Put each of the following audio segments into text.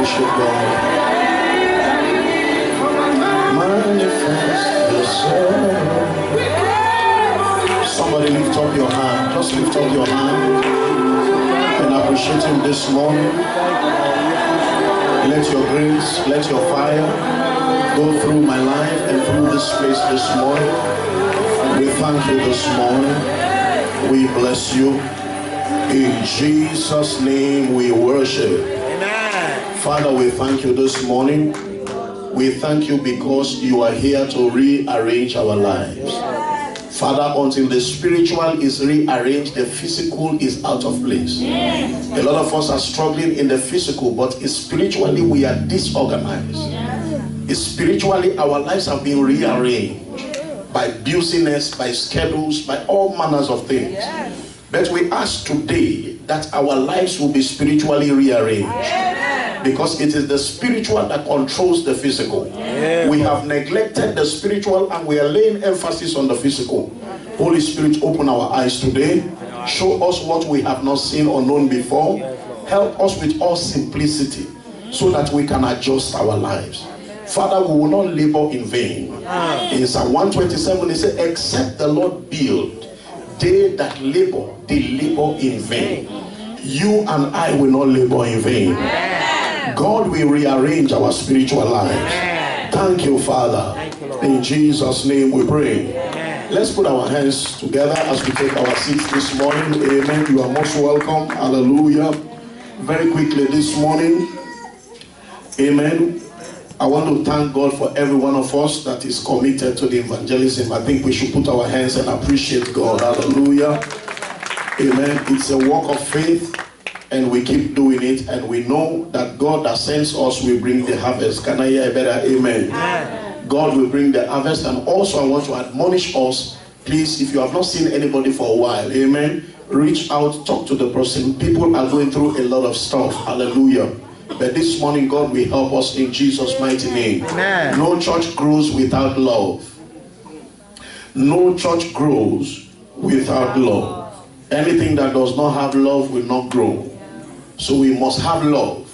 appreciate God. Manifest yourself. Somebody lift up your hand. Just lift up your hand and appreciate Him this morning. Let your grace, let your fire go through my life and through this place this morning. We thank you this morning. We bless you. In Jesus' name we worship. Amen. Father, we thank you this morning. We thank you because you are here to rearrange our lives. Father, until the spiritual is rearranged, the physical is out of place. A lot of us are struggling in the physical, but spiritually we are disorganized. Spiritually, our lives have been rearranged by busyness, by schedules, by all manners of things. But we ask today that our lives will be spiritually rearranged. Because it is the spiritual that controls the physical. We have neglected the spiritual and we are laying emphasis on the physical. Holy Spirit, open our eyes today. Show us what we have not seen or known before. Help us with all simplicity so that we can adjust our lives. Father, we will not labor in vain. In Psalm 127, it says, except the Lord build, they that labor, they labor in vain. You and I will not labor in vain. God will rearrange our spiritual lives. Thank you, Father. In Jesus' name we pray. Let's put our hands together as we take our seats this morning. Amen. You are most welcome. Hallelujah. Very quickly this morning. Amen. I want to thank God for every one of us that is committed to the evangelism. I think we should put our hands and appreciate God. Hallelujah. Amen. It's a walk of faith. And we keep doing it, and we know that God that sends us will bring the harvest. Can I hear a better amen? Amen? God will bring the harvest. And also I want to admonish us, please, if you have not seen anybody for a while, amen, reach out, talk to the person. People are going through a lot of stuff. Hallelujah. But this morning God will help us in Jesus' mighty name. Amen. No church grows without love. No church grows without love. Anything that does not have love will not grow. So we must have love.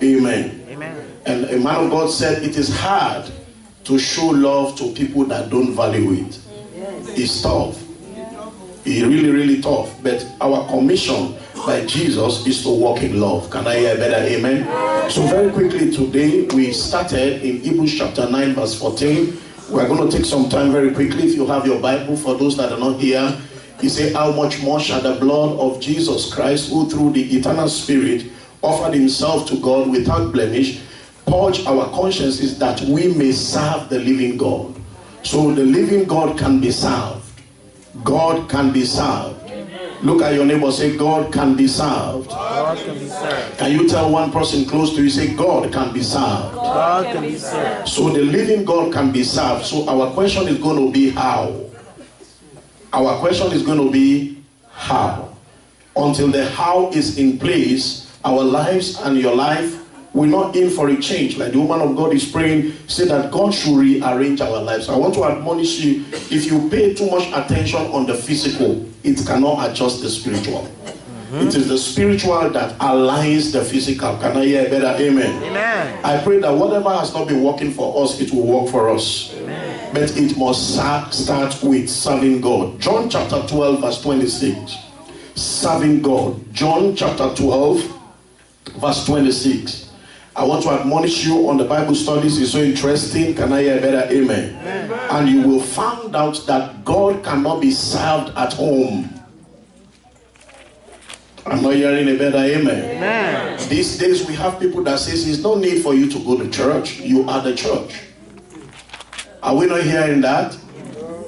Amen. Amen. And a man of God said it is hard to show love to people that don't value it. It's tough. It's really, really tough. But our commission by Jesus is to walk in love. Can I hear a better amen? So very quickly today, we started in Hebrews chapter 9 verse 14. We're going to take some time very quickly. If you have your Bible, for those that are not here, he said, how much more shall the blood of Jesus Christ, who through the eternal Spirit offered himself to God without blemish, purge our consciences that we may serve the living God. So the living God can be served. God can be served. Look at your neighbor, say, God can be served. God can be served. Can you tell one person close to you, say, God can be served. God can be served. So the living God can be served. So our question is going to be how? Our question is going to be how. Until the how is in place, our lives and your life, we're not in for a change. Like the woman of God is praying, say that God should rearrange our lives. I want to admonish you, if you pay too much attention on the physical, it cannot adjust the spiritual. It is the spiritual that aligns the physical. Can I hear a better amen? Amen. I pray that whatever has not been working for us, it will work for us. Amen. But it must start with serving God. John chapter 12 verse 26. Serving God. John chapter 12 verse 26. I want to admonish you on the Bible studies. It's so interesting. Can I hear a better amen? Amen. And you will find out that God cannot be served at home. I'm not hearing a better amen. Amen. These days we have people that says there's no need for you to go to church. You are the church. Are we not hearing that?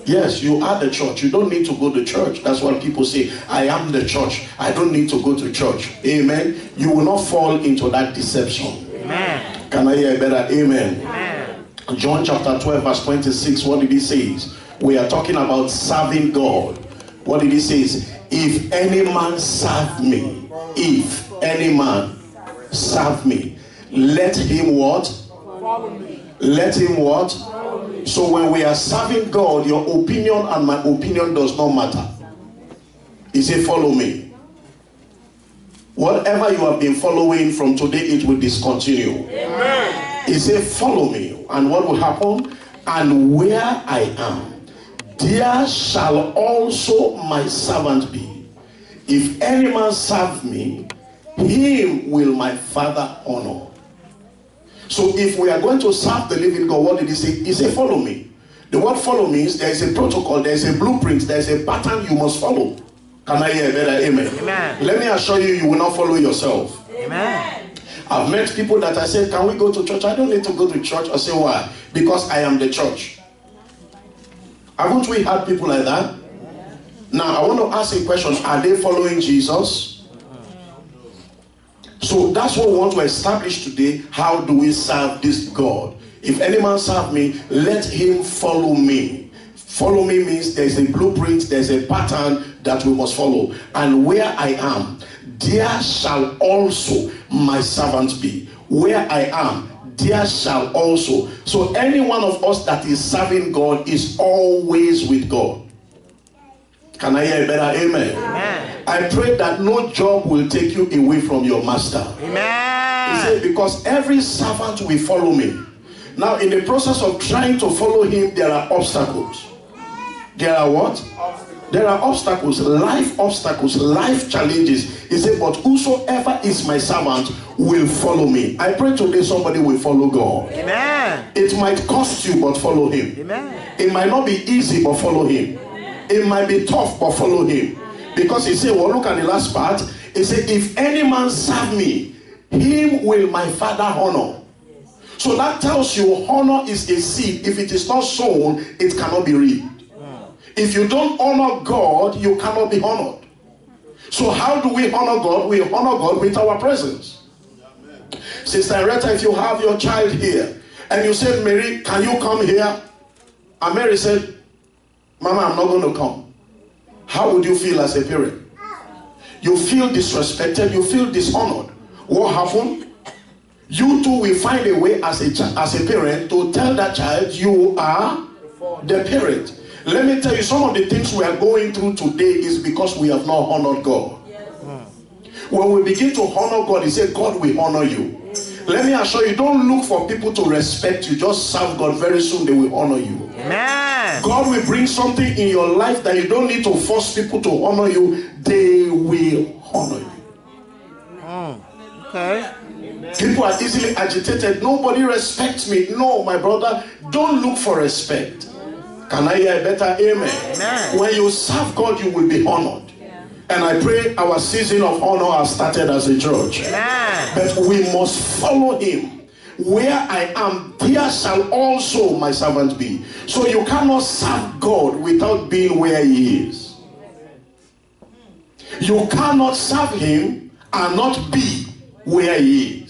Yes, you are the church. You don't need to go to church. That's what people say. I am the church. I don't need to go to church. Amen. You will not fall into that deception. Amen. Can I hear a better amen? Amen. John chapter 12 verse 26. What did he say? We are talking about serving God. What did he say? If any man serve me, if any man serve me, let him what? Follow me. Let him what? So when we are serving God, your opinion and my opinion does not matter. He said, follow me. Whatever you have been following from today, it will discontinue. Amen. He said, follow me. And what will happen? And where I am, there shall also my servant be. If any man serve me, him will my Father honor. So if we are going to serve the living God, what did he say? He said, follow me. The word follow means there is a protocol, there is a blueprint, there is a pattern you must follow. Can I hear a better amen? Amen. Let me assure you, you will not follow yourself. Amen. I've met people that I said, can we go to church? I don't need to go to church. I say, why? Because I am the church. Haven't we had people like that? Now, I want to ask a question. Are they following Jesus? So that's what we want to establish today. How do we serve this God? If any man serve me, let him follow me. Follow me means there's a blueprint, there's a pattern that we must follow. And where I am, there shall also my servant be. Where I am, there shall also. So any one of us that is serving God is always with God. Can I hear a better amen? Amen. I pray that no job will take you away from your master. Amen. He said, because every servant will follow me. Now, in the process of trying to follow him, there are obstacles. There are what? There are obstacles, life challenges. He said, but whosoever is my servant will follow me. I pray today somebody will follow God. Amen. It might cost you, but follow him. Amen. It might not be easy, but follow him. It might be tough, but follow him. Because he said, well, look at the last part. He said, if any man serve me, him will my Father honor. So that tells you honor is a seed. If it is not sown, it cannot be reaped. If you don't honor God, you cannot be honored. So how do we honor God? We honor God with our presence. Sister Retta, if you have your child here, and you said, Mary, can you come here? And Mary said, Mama, I'm not going to come. How would you feel as a parent? You feel disrespected, you feel dishonored. What happened? You too will find a way as a parent to tell that child you are the parent. Let me tell you, some of the things we are going through today is because we have not honored God. When we begin to honor God, he said, God will honor you. Let me assure you, don't look for people to respect you. Just serve God. Very soon they will honor you. Amen. God will bring something in your life that you don't need to force people to honor you. They will honor you. Okay. People are easily agitated. Nobody respects me. No, my brother, don't look for respect. Can I hear a better amen? Amen. When you serve God, you will be honored. And I pray our season of honor has started as a church. Amen. But we must follow him. Where I am, there shall also my servant be. So you cannot serve God without being where he is. You cannot serve him and not be where he is.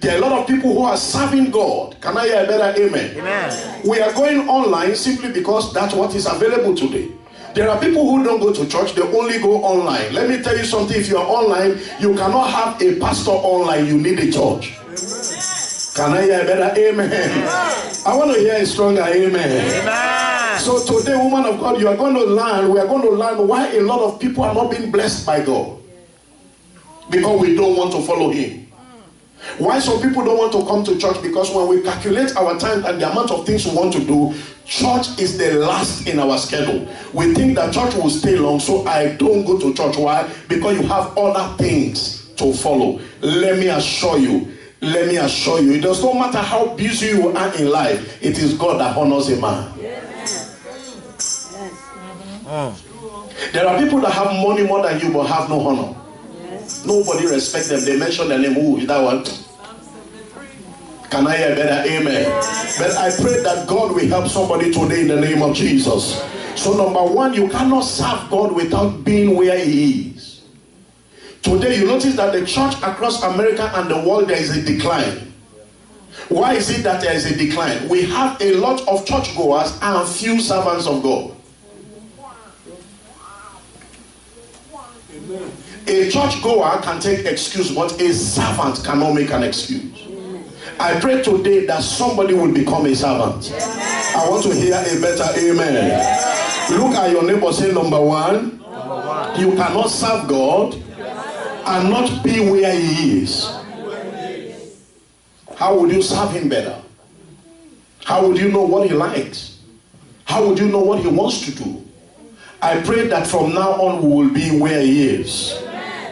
There are a lot of people who are serving God. Can I hear a better amen? Amen. We are going online simply because that's what is available today. There are people who don't go to church, they only go online. Let me tell you something, if you are online, you cannot have a pastor online, you need a church. Can I hear a better amen? I want to hear a stronger amen. Amen. So today, woman of God, you are going to learn, we are going to learn why a lot of people are not being blessed by God. Because we don't want to follow him. Why some people don't want to come to church? Because when we calculate our time and the amount of things we want to do, church is the last in our schedule. We think that church will stay long, so I don't go to church. Why? Because you have other things to follow. Let me assure you, it does not matter how busy you are in life, it is God that honors a man. There are people that have money more than you but have no honor. Nobody respects them. They mention their name. Who is that one? Can I hear a better amen? But I pray that God will help somebody today in the name of Jesus. So number one, you cannot serve God without being where he is. Today you notice that the church across America and the world, there is a decline. Why is it that there is a decline? We have a lot of churchgoers and few servants of God. A churchgoer can take excuse, but a servant cannot make an excuse. I pray today that somebody will become a servant. I want to hear a better amen. Look at your neighbor, say number one, you cannot serve God and not be where he is? How would you serve him better? How would you know what he likes? How would you know what he wants to do? I pray that from now on we will be where he is.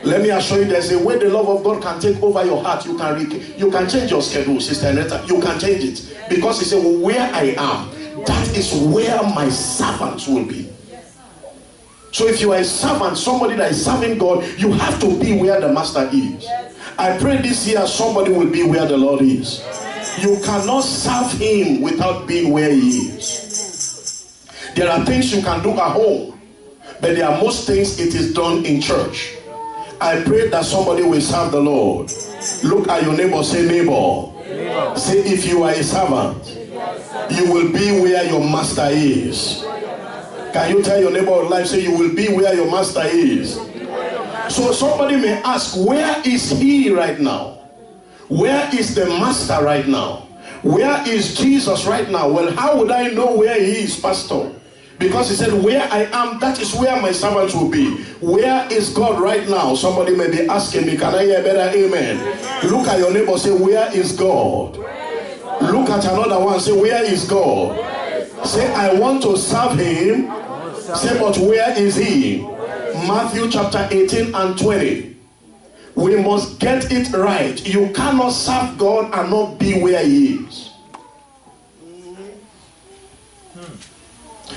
Let me assure you, there's a way the love of God can take over your heart. You can change your schedule, Sister Aneta. You can change it. Because he said, well, where I am, that is where my servants will be. So if you are a servant, somebody that is serving God, you have to be where the master is. I pray this year somebody will be where the Lord is. You cannot serve him without being where he is. There are things you can do at home, but there are most things it is done in church. I pray that somebody will serve the Lord. Look at your neighbor, say neighbor. Say if you are a servant, you will be where your master is. Can you tell your neighbor of life, say you will be where your master is? So somebody may ask, where is he right now? Where is the master right now? Where is Jesus right now? Well, how would I know where he is, Pastor? Because he said, where I am, that is where my servants will be. Where is God right now? Somebody may be asking me, can I hear better? Amen. Look at your neighbor, say, where is God? Look at another one, say, where is God? Say, I want to serve him. Say, but where is he? Matthew chapter 18 and 20. We must get it right. You cannot serve God and not be where he is.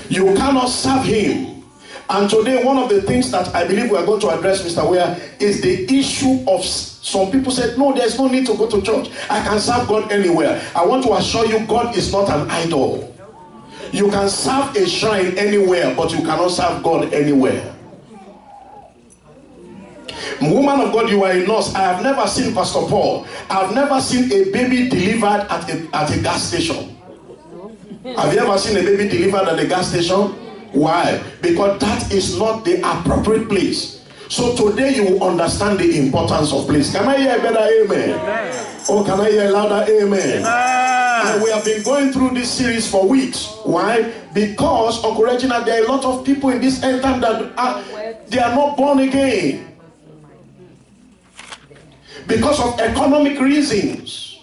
You cannot serve him. And today, one of the things that I believe we are going to address, Mr. Ware, is the issue of some people said, no, there's no need to go to church. I can serve God anywhere. I want to assure you, God is not an idol. You can serve a shrine anywhere, but you cannot serve God anywhere. Woman of God, you are a nurse. I have never seen Pastor Paul. I have never seen a baby delivered at a gas station. Have you ever seen a baby delivered at a gas station? Why? Because that is not the appropriate place. So today you will understand the importance of place. Can I hear a better amen? Amen. Oh, can I hear a louder amen? Amen. And we have been going through this series for weeks. Why? Because, Uncle Regina, there are a lot of people in this end time that they are not born again. Because of economic reasons.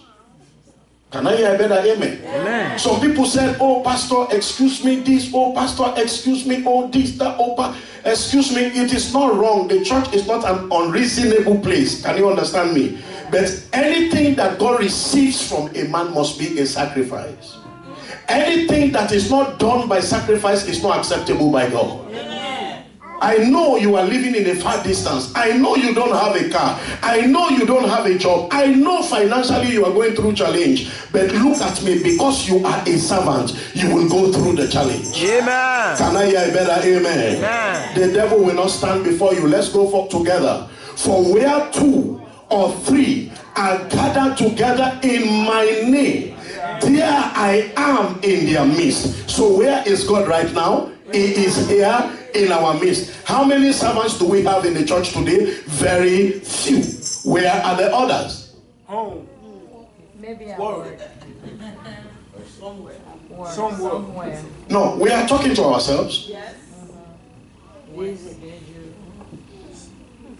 Can I hear a better amen? Amen. Some people said, oh, Pastor, excuse me this. Oh, Pastor, excuse me. Oh, this, that. Oh, excuse me. It is not wrong. The church is not an unreasonable place. Can you understand me? But anything that God receives from a man must be a sacrifice. Anything that is not done by sacrifice is not acceptable by God. I know you are living in a far distance. I know you don't have a car. I know you don't have a job. I know financially you are going through challenge. But look at me, because you are a servant, you will go through the challenge. Amen. Can I hear a better amen? Amen. The devil will not stand before you. Let's go forth together. For where 2 or 3 are gathered together in my name, there I am in their midst. So where is God right now? He is here in our midst. How many servants do we have in the church today? Very few. Where are the others? Home. Maybe at work. Somewhere. No, we are talking to ourselves. Yes.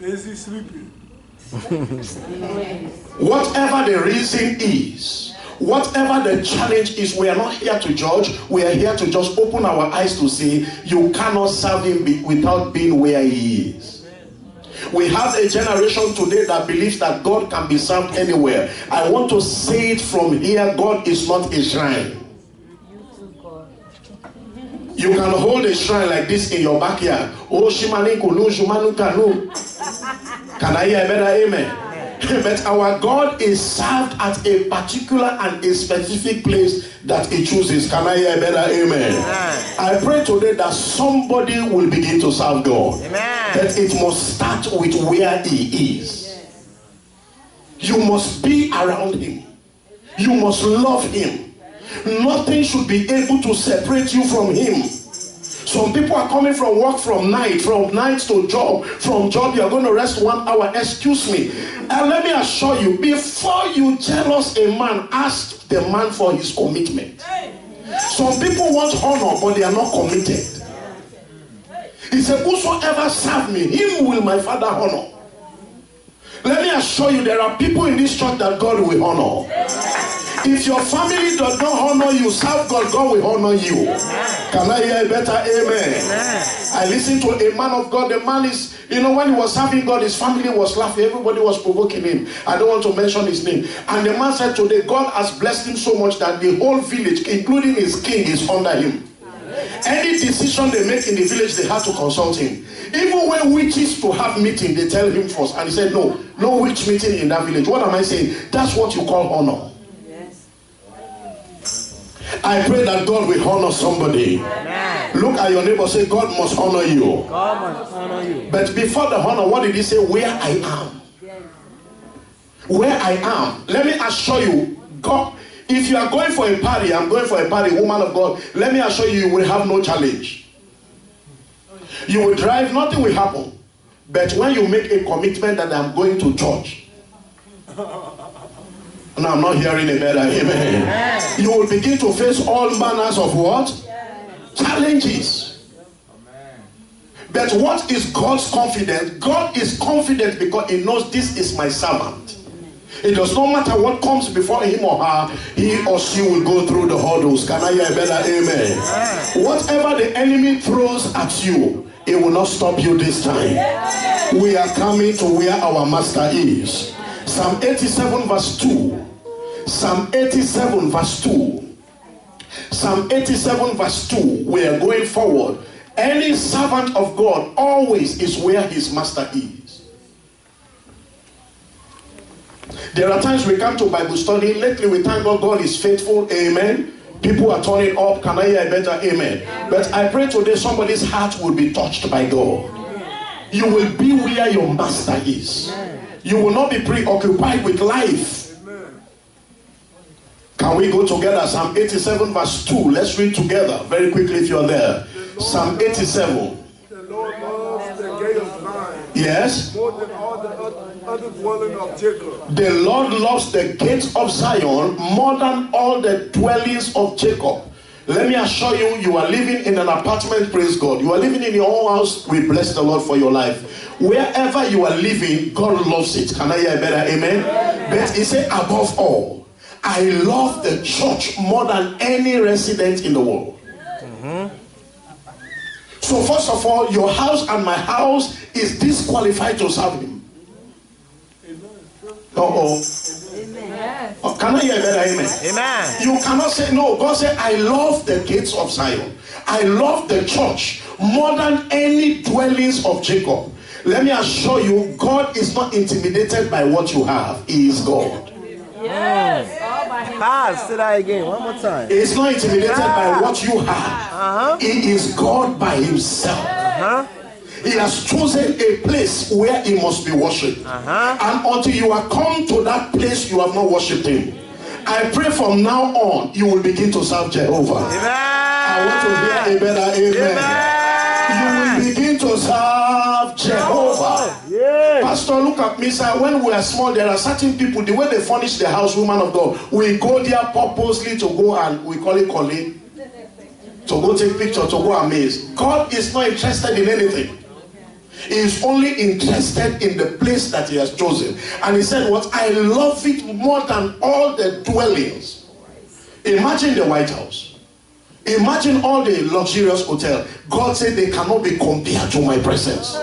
Busy sleeping. Whatever the reason is, whatever the challenge is, we are not here to judge. We are here to just open our eyes to see you cannot serve him without being where he is. We have a generation today that believes that God can be served anywhere. I want to say it from here, God is not a shrine. You can hold a shrine like this in your backyard. Oh, Shimani Kulu, Shumanu Kanu. Can I hear a better amen? But our God is served at a particular and a specific place that he chooses. Can I hear a better amen? Amen. I pray today that somebody will begin to serve God. Amen. But it must start with where he is. You must be around him. You must love him. Nothing should be able to separate you from him. Some people are coming from work from night to job. From job, you are going to rest 1 hour. Excuse me. And let me assure you, before you jealous a man, ask the man for his commitment. Some people want honor, but they are not committed. He said, whosoever serve me, him will my Father honor. Let me assure you, there are people in this church that God will honor. If your family does not honor you, serve God, God will honor you. Can I hear a better amen? I listened to a man of God. The man is, when he was serving God, his family was laughing. Everybody was provoking him. I don't want to mention his name. And the man said today, God has blessed him so much that the whole village, including his king, is under him. Any decision they make in the village, they have to consult him. Even when witches to have meeting, they tell him first. And he said, no witch meeting in that village. What am I saying? That's what you call honor. Yes. I pray that God will honor somebody. Amen. Look at your neighbor, say, God must honor you. God must honor you. But before the honor, what did he say? Where I am. Where I am. Let me assure you, God, if you are going for a party, I'm going for a party, woman of God, let me assure you, you will have no challenge. You will drive, nothing will happen. But when you make a commitment that I'm going to church, and I'm not hearing a better amen, you will begin to face all manners of what? Challenges. But what is God's confidence? God is confident because he knows this is my servant. It does not matter what comes before him or her, he or she will go through the hurdles. Can I hear a better amen? Whatever the enemy throws at you, it will not stop you this time. We are coming to where our master is. Psalm 87 verse 2. Psalm 87 verse 2. Psalm 87 verse 2. We are going forward. Any servant of God always is where his master is. There are times we come to Bible study. Lately we thank God, God is faithful. Amen. People are turning up. Can I hear a better amen? But I pray today somebody's heart will be touched by God. You will be where your master is. You will not be preoccupied with life. Can we go together? Psalm 87 verse 2. Let's read together very quickly if you're there. Psalm 87. The Lord loves the gate of Zion. Yes. More than all the other dwelling of Jacob. The Lord loves the gates of Zion more than all the dwellings of Jacob. Let me assure you, you are living in an apartment, praise God. You are living in your own house, we bless the Lord for your life. Wherever you are living, God loves it. Can I hear a better amen? But he said, above all, I love the church more than any resident in the world. So first of all, your house and my house is disqualified to serve him. Oh, can I hear that? Amen. Amen. You cannot say no. God said, I love the gates of Zion. I love the church more than any dwellings of Jacob. Let me assure you, God is not intimidated by what you have. He is God. Yes. Say that again. One more time. He is not intimidated by what you have. He is God by himself. He has chosen a place where he must be worshipped. And until you are come to that place, you have not worshipped him. I pray from now on, you will begin to serve Jehovah. Amen. I want to hear a better amen. You will begin to serve Jehovah. Yes. Pastor, look at me, sir. When we are small, there are certain people, the way they furnish the house, woman of God, we go there purposely to go and we call it calling, to go take picture, to go amaze. God is not interested in anything. He is only interested in the place that he has chosen. And he said, what? I love it more than all the dwellings. Imagine the White House. Imagine all the luxurious hotel. God said they cannot be compared to my presence.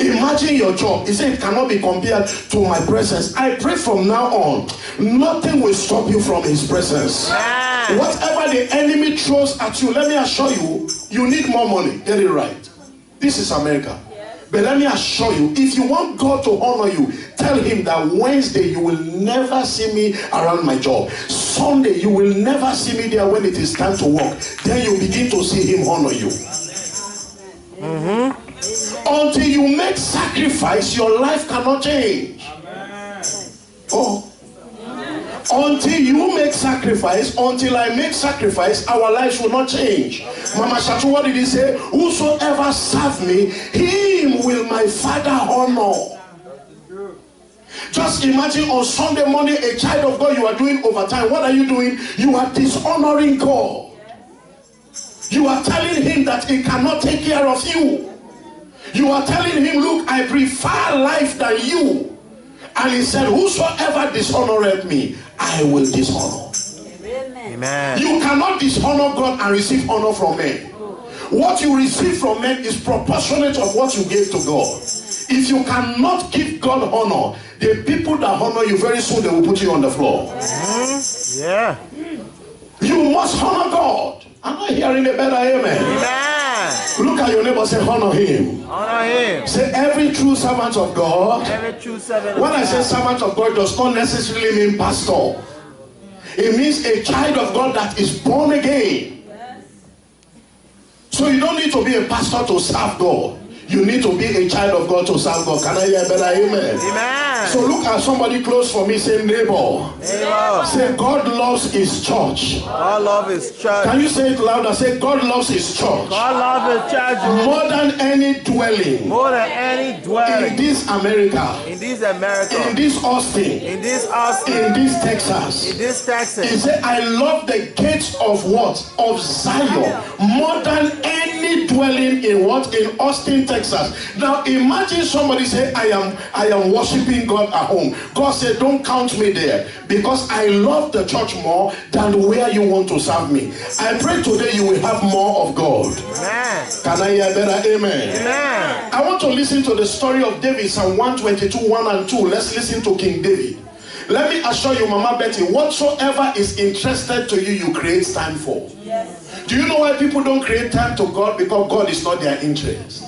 Imagine your job. He said it cannot be compared to my presence. I pray from now on, nothing will stop you from his presence. Whatever the enemy throws at you, let me assure you, you need more money. Get it right. This is America. But let me assure you, if you want God to honor you, tell him that Wednesday you will never see me around my job. Sunday you will never see me there when it is time to work. Then you begin to see him honor you. Until you make sacrifice, your life cannot change. Oh. Until you make sacrifice, until I make sacrifice, our lives will not change. Mama Shatu, what did he say? Whosoever serve me, him will my Father honor. Just imagine on Sunday morning, a child of God, you are doing overtime. What are you doing? You are dishonoring God. You are telling him that he cannot take care of you. You are telling him, look, I prefer life than you. And he said, whosoever dishonoreth me, I will dishonor. Amen. You cannot dishonor God and receive honor from men. What you receive from men is proportionate of what you gave to God. If you cannot give God honor, the people that honor you, very soon they will put you on the floor. Yeah. You must honor God. Am I hearing a better amen? Amen. Look at your neighbor, say honor him. Honor him. Say every true servant of God. Every true servant. When I say servant of God, does not necessarily mean pastor. It means a child of God that is born again. So you don't need to be a pastor to serve God. You need to be a child of God to serve God. Can I hear a better amen? Amen. So look at somebody close for me. Say neighbor. Neighbor. Say God loves his church. God loves his church. Can you say it louder? Say God loves his church. God loves his church More than any dwelling. more than any dwelling. In this America. In this America. In this Austin. In this Austin. In this Texas. In this Texas. He said, I love the gates of what? Of Zion. More than any dwelling in what? In Austin, Texas. Now imagine somebody say, I am worshiping God at home. God said, don't count me there, because I love the church more than where you want to serve me. I pray today you will have more of God. Amen. Can I hear better? Amen. Amen. I want to listen to the story of David, Psalm 122, 1 and 2. Let's listen to King David. Let me assure you, Mama Betty, whatsoever is interested to you, you create time for. Yes. Do you know why people don't create time to God? Because God is not their interest.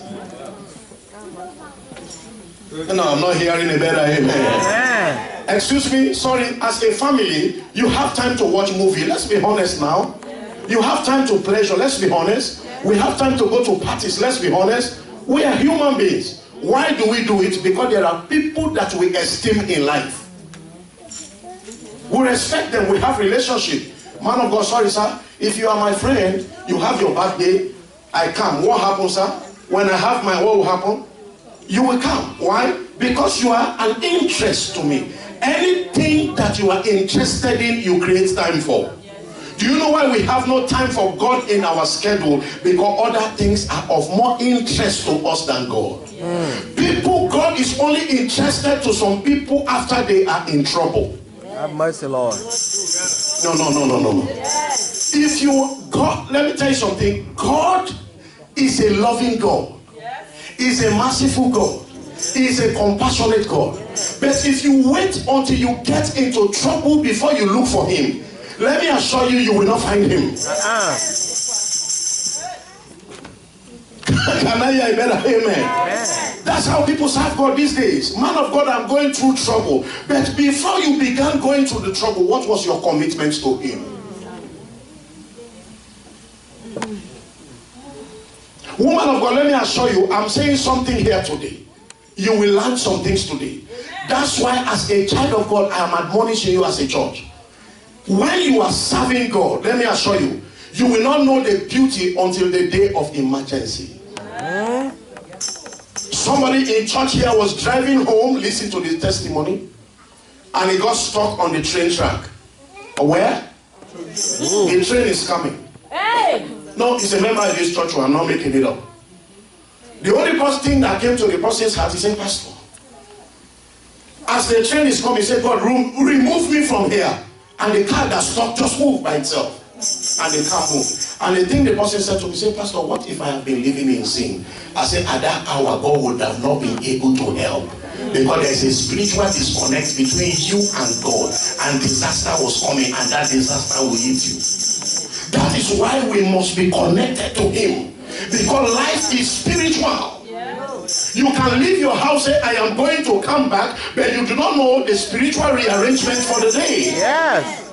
No, I'm not hearing a better amen. Amen. Excuse me, sorry, as a family, you have time to watch movie. Let's be honest now. You have time to pleasure. Let's be honest. We have time to go to parties. Let's be honest. We are human beings. Why do we do it? Because there are people that we esteem in life. We respect them. We have relationship. Man of God, sorry, sir. If you are my friend, you have your birthday, I come. What happens, sir? When I have my, what will happen? You will come. Why? Because you are an interest to me. Anything that you are interested in, you create time for. Do you know why we have no time for God in our schedule? Because other things are of more interest to us than God. People, God is only interested to some people after they are in trouble. Have mercy, Lord. No. If you, God, let me tell you something. God is a loving God. He's a merciful God. He's a compassionate God. But if you wait until you get into trouble before you look for him, let me assure you, you will not find him. Can I hear a better amen? That's how people serve God these days. Man of God, I'm going through trouble. But before you began going through the trouble, what was your commitment to him? Woman of God, let me assure you, I'm saying something here today. You will learn some things today. That's why as a child of God, I am admonishing you as a church. When you are serving God, let me assure you, you will not know the beauty until the day of emergency. Somebody in church here was driving home, listen to this testimony, and he got stuck on the train track. Where? The train is coming. Hey! No, it's a member of this church, I'm not making it up. The only thing that came to the person's heart, he said, Pastor, as the train is coming, he said, God, remove me from here. And the car that stopped just moved by itself. And the car moved. And the thing the person said to me, said, Pastor, what if I have been living in sin? I said, at that hour, God would have not been able to help. Because there is a spiritual disconnect between you and God. And disaster was coming, and that disaster will hit you. That is why we must be connected to him. Because life is spiritual. You can leave your house, say, I am going to come back, but you do not know the spiritual rearrangement for the day. Yes.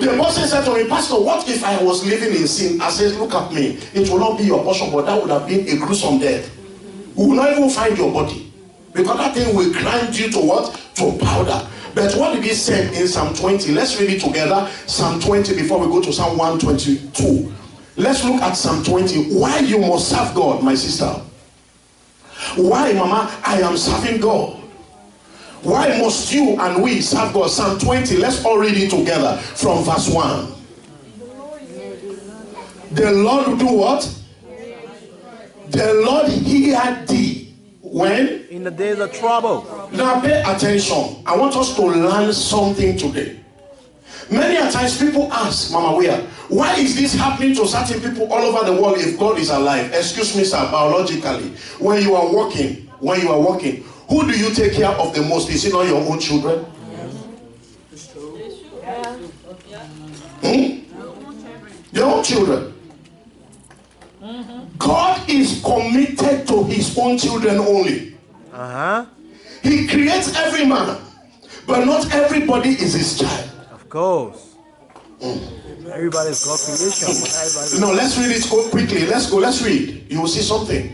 The person said to me, Pastor, what if I was living in sin? I said, look at me. It will not be your portion, but that would have been a gruesome death. We will not even find your body. Because that thing will grind you to what? To powder. But what did he say in Psalm 20? Let's read it together. Psalm 20 before we go to Psalm 122. Let's look at Psalm 20. Why you must serve God, my sister? Why, Mama, I am serving God? Why must you and we serve God? Psalm 20, let's all read it together from verse 1. The Lord will do what? The Lord hear thee. When? In the days of trouble. Now pay attention. I want us to learn something today. Many a times people ask, Mama Wea, why is this happening to certain people all over the world if God is alive? Excuse me, sir, biologically, when you are walking, who do you take care of the most? Is it not your own children? Your own children. God is committed to his own children only. He creates every man, but not everybody is his child. Of course. Everybody's God's creation. No, let's read it quickly. Let's read. You will see something.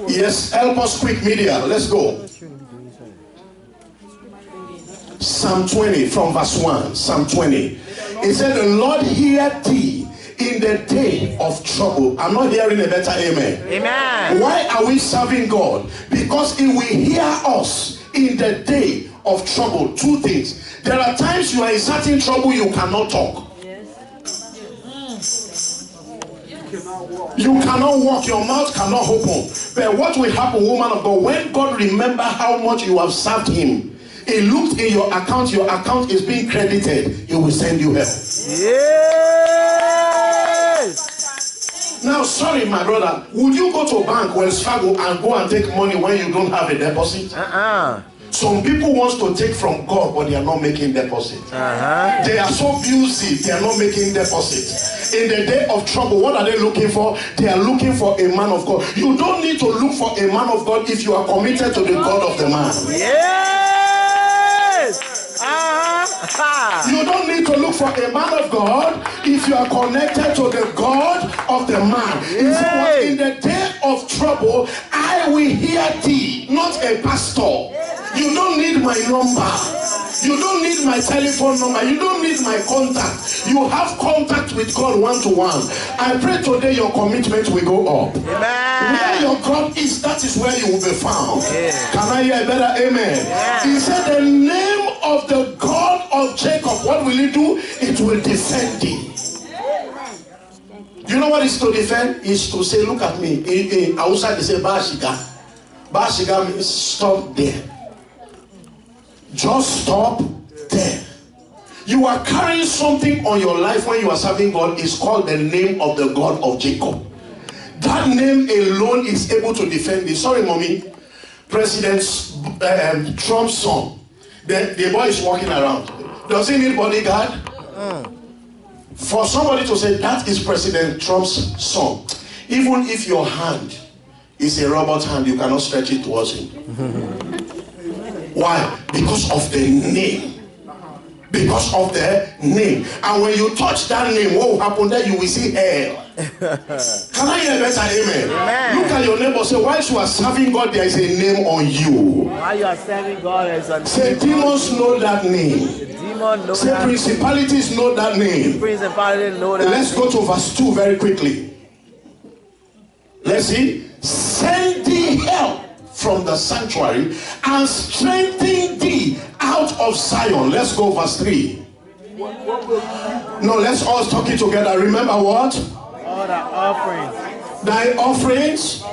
Yes, help us quick, media. Let's go. Psalm 20 from verse 1. Psalm 20. It said, the Lord hear thee in the day of trouble. I'm not hearing a better amen. Amen. Why are we serving God? Because he will hear us in the day of trouble. Two things. There are times you are in certain trouble, you cannot talk. You cannot walk, your mouth cannot open. But what will happen, woman of God, when God remember how much you have served him, he looked in your account is being credited, he will send you help. Yes. Now, sorry, my brother, would you go to bank, Wells Fargo, and go and take money when you don't have a deposit? Some people want to take from God, but they are not making deposit. They are so busy, they are not making deposit. In the day of trouble, what are they looking for? They are looking for a man of God. You don't need to look for a man of God if you are committed to the God of the man. You don't need to look for a man of God if you are connected to the God of the man. In the day of trouble, I will hear thee, not a pastor. You don't need my number. You don't need my telephone number. You don't need my contact. You have contact with God one-to-one. I pray today your commitment will go up. Amen. Where your God is, that is where you will be found. Yeah. Can I hear a better amen? Yeah. He said the name of the God of Jacob, what will he do? It will defend thee. You know what is to defend? Is to say, look at me. Outside they say, Bashiga. Bashiga means stop there. Just stop there. You are carrying something on your life when you are serving God. It's called the name of the God of Jacob. That name alone is able to defend you. Sorry, mommy. President Trump's son. The boy is walking around. Does he need bodyguard? For somebody to say that is President Trump's son, even if your hand is a robot hand, you cannot stretch it towards him. Why? Because of the name. Because of the name. And when you touch that name, what will happen there? You will see hell. Can I hear better amen? Amen? Look at your neighbor. Say, while you are serving God, there is a name on you. While you are serving God, there's a name. Say, demons know that name. Demon know Say, that. principalities know that name. Principalities know that. Let's go to verse 2 very quickly. Let's see. Send thee help from the sanctuary and strengthen thee out of Zion. Let's go verse 3. No, let's all talk it together. Remember what? All the offerings. Thy offerings,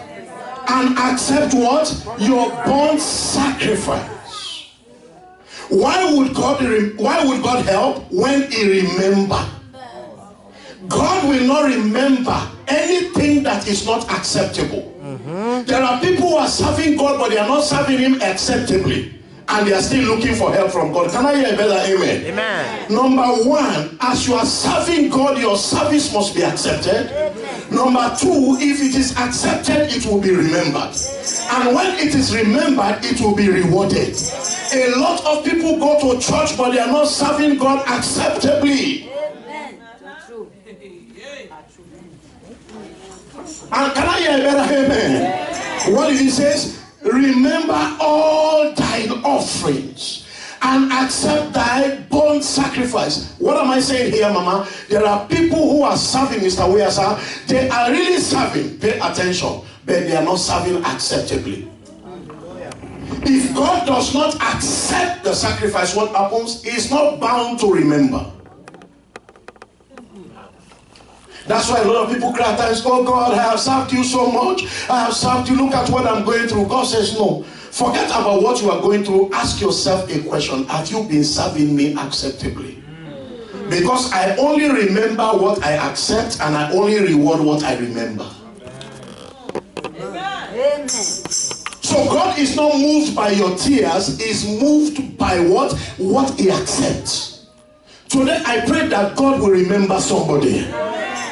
and accept what? Your burnt sacrifice. Why would God help? When he remember. God will not remember anything that is not acceptable. There are people who are serving God, but they are not serving him acceptably, and they are still looking for help from God. Can I hear a better amen? Amen. Number one, as you are serving God, your service must be accepted. Number two, if it is accepted, it will be remembered. And when it is remembered, it will be rewarded. A lot of people go to church, but they are not serving God acceptably. And can I hear a better amen? What he says, remember all thine offerings and accept thy burnt sacrifice. What am I saying here, Mama? There are people who are serving, Mr. Weasa. They are really serving, pay attention, but they are not serving acceptably. If God does not accept the sacrifice, what happens? He is not bound to remember. That's why a lot of people cry at times, oh God, I have served you so much. I have served you. Look at what I'm going through. God says, no. Forget about what you are going through. Ask yourself a question. Have you been serving me acceptably? Because I only remember what I accept and I only reward what I remember. Amen. So God is not moved by your tears. He's moved by what he accepts. Today I pray that God will remember somebody.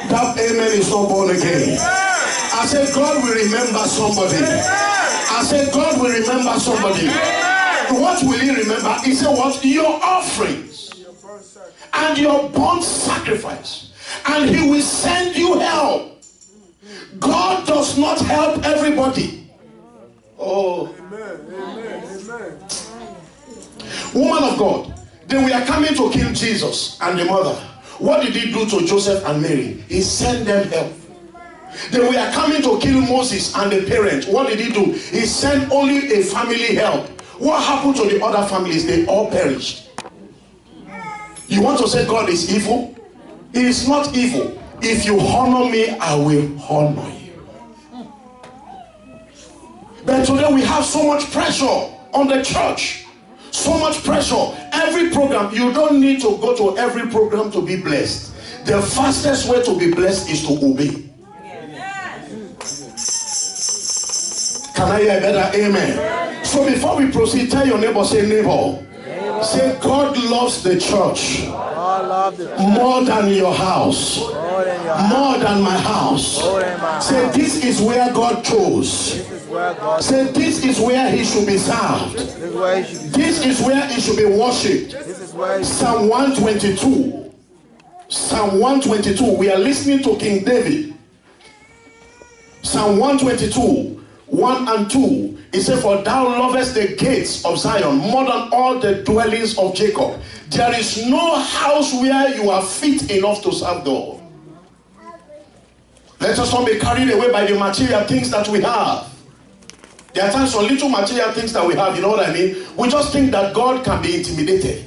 That amen is not born again. I said God will remember somebody. I said God will remember somebody. What will he remember? He said what? Your offerings and your burnt sacrifice. And he will send you help. God does not help everybody. Oh. Amen. Woman of God, they were coming to kill Jesus and the mother. What did he do to Joseph and Mary? He sent them help. They were coming to kill Moses and the parents. What did he do? He sent only a family help. What happened to the other families? They all perished. You want to say God is evil? He is not evil. If you honor me, I will honor you. But today we have so much pressure on the church. So much pressure. Every program, you don't need to go to every program to be blessed. The fastest way to be blessed is to obey. Can I hear a better amen? So before we proceed, tell your neighbor, say neighbor. Say God loves the church more than your house, more than my house. Say this is where God chose. Say this is where he should be served. This is where he should be worshipped. Psalm 122. Psalm 122. We are listening to King David. Psalm 122. 1 and 2. It says, for thou lovest the gates of Zion more than all the dwellings of Jacob. There is no house where you are fit enough to serve God. Let us not be carried away by the material things that we have. There are times for little material things that we have, you know what I mean? We just think that God can be intimidated.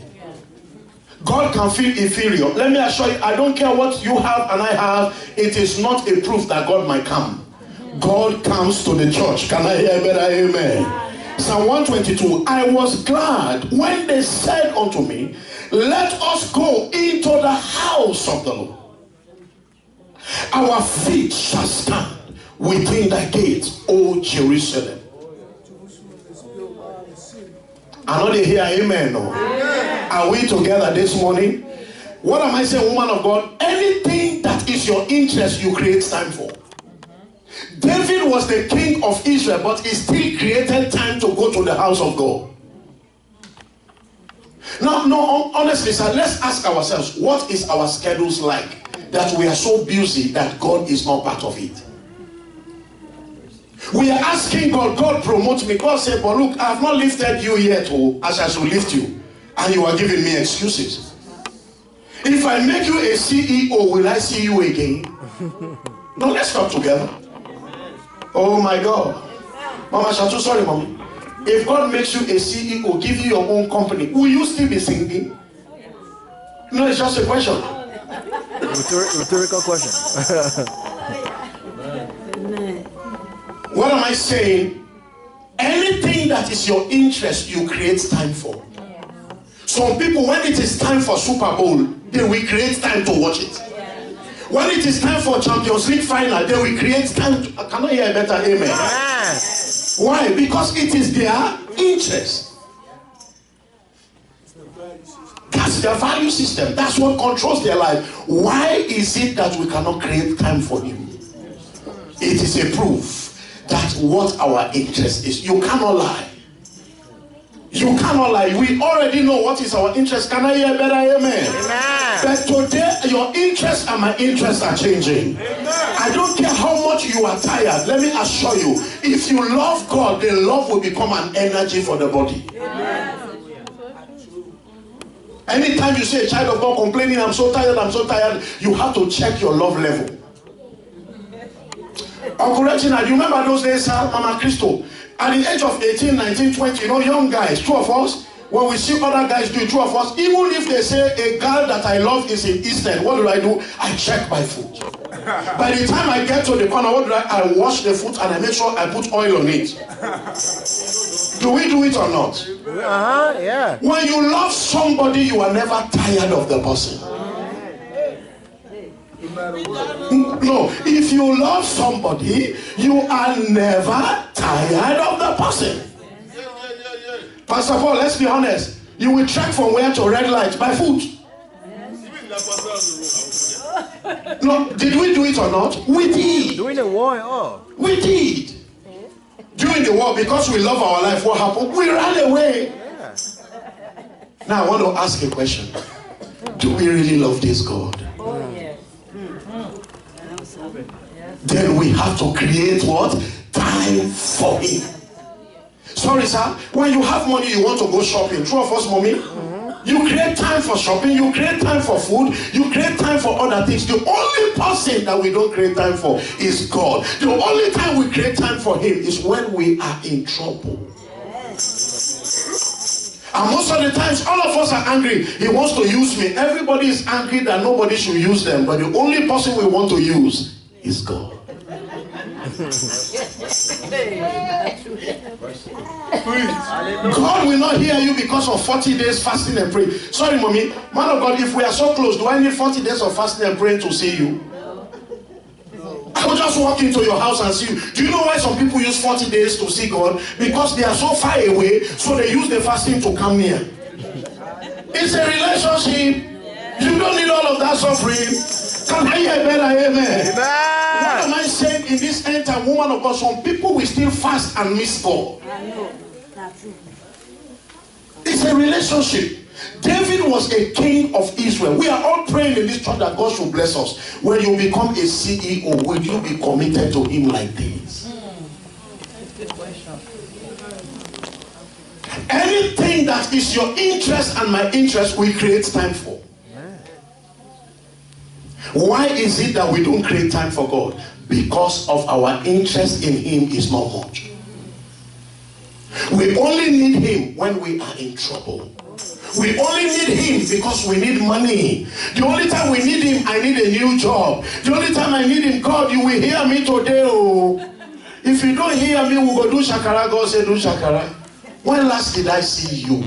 God can feel inferior. Let me assure you, I don't care what you have and I have. It is not a proof that God might come. God comes to the church. Can I hear better amen? Psalm 122. I was glad when they said unto me, let us go into the house of the Lord. Our feet shall stand within thy gates, O Jerusalem. I know they hear amen. No? Are we together this morning? What am I saying, woman of God? Anything that is your interest, you create time for. David was the king of Israel, but he still created time to go to the house of God. Now, no, honestly, sir, let's ask ourselves, what is our schedules like that we are so busy that God is not part of it? We are asking God, God promote me. God said, but look, I have not lifted you yet, as I should lift you. And you are giving me excuses. If I make you a CEO, will I see you again? No, let's talk together. Oh my God. Mama Shatu, sorry, Mama. If God makes you a CEO, give you your own company, will you still be singing? No, it's just a question. Rhetorical question. What am I saying? Anything that is your interest, you create time for. Some people, when it is time for Super Bowl, they will create time to watch it. When it is time for Champions League final, they will create time to... Can I hear a better amen? Why? Because it is their interest. That's their value system. That's what controls their life. Why is it that we cannot create time for him? It is a proof that what our interest is. You cannot lie. You cannot lie. We already know what is our interest. Can I hear better amen? Amen. But today, your interests and my interests are changing. Amen. I don't care how much you are tired. Let me assure you, if you love God, the love will become an energy for the body. Amen. Anytime you see a child of God complaining, I'm so tired, you have to check your love level. Uncle Reginald, you remember those days, Mama Christo? At the age of 18, 19, 20, you know, young guys, two of us, when we see other guys doing, two of us, even if they say a girl that I love is in Eastern, what do? I check my foot. By the time I get to the corner, what do I wash the foot and I make sure I put oil on it. Do we do it or not? Yeah. When you love somebody, you are never tired of the person. No, if you love somebody, you are never tired of the person. Pastor Paul, let's be honest. You will trek from where to red light by foot. No, did we do it or not? We did. During the war, oh. We did. During the war, because we love our life, what happened? We ran away. Yeah. Now I want to ask a question. Do we really love this God? Oh, yes. Then we have to create what? Time for him. Sorry, sir. When you have money, you want to go shopping. True of us, mommy? You create time for shopping. You create time for food. You create time for other things. The only person that we don't create time for is God. The only time we create time for him is when we are in trouble. And most of the times, all of us are angry. He wants to use me. Everybody is angry that nobody should use them. But the only person we want to use is God. God will not hear you because of 40 days fasting and praying. Sorry, mommy. Man of God, if we are so close, do I need 40 days of fasting and praying to see you? I will just walk into your house and see you. Do you know why some people use 40 days to see God? Because they are so far away, so they use the fasting to come near. It's a relationship. You don't need all of that suffering. Can I hear better? Amen. What am I saying in this end time, woman of God? Some people will still fast and miss God. I know. That's true. It's a relationship. David was a king of Israel. We are all praying in this church that God should bless us. When you become a CEO, will you be committed to him like this? That's a good question. Anything that is your interest and my interest, we create time for. Why is it that we don't create time for God? Because of our interest in him is not much. We only need him when we are in trouble. We only need him because we need money. The only time we need him, I need a new job. The only time I need him, God, you will hear me today. Oh. If you don't hear me, we'll go do shakara. God say do shakara. When last did I see you?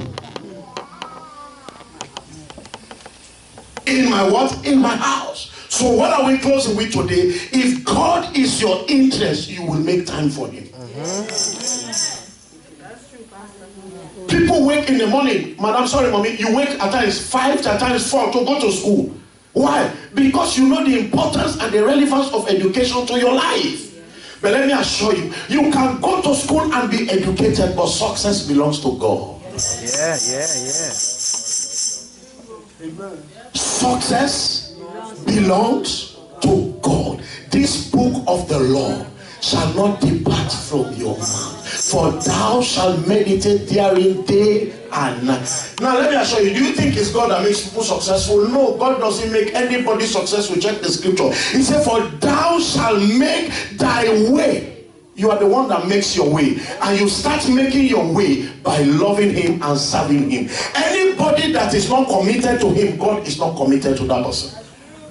In my what? In my house. So what are we closing with today? If God is your interest, you will make time for him. People wake in the morning. Madam, sorry, mommy. You wake at times 5, at times 4 to go to school. Why? Because you know the importance and the relevance of education to your life. But let me assure you, you can go to school and be educated, but success belongs to God. Yeah. Amen. Success belongs to God. This book of the law shall not depart from your mouth, for thou shalt meditate therein day and night. Now let me assure you, do you think it's God that makes people successful? No, God doesn't make anybody successful. Check the scripture. He said, for thou shalt make thy way. You are the one that makes your way, and you start making your way by loving him and serving him. Anybody that is not committed to him, God is not committed to that person.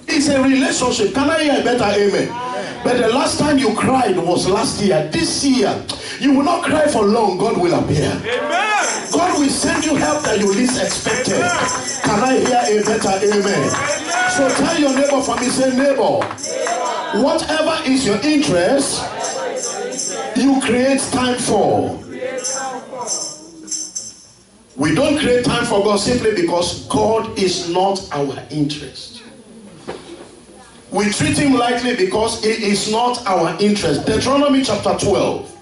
It's a relationship. Can I hear a better amen? But the last time you cried was last year. This year, you will not cry for long. God will appear. Amen. God will send you help that you least expected. Can I hear a better amen? So tell your neighbor for me, say, neighbor, whatever is your interest, you create time for. We don't create time for God simply because God is not our interest. We treat him lightly because it is not our interest. Deuteronomy chapter 12.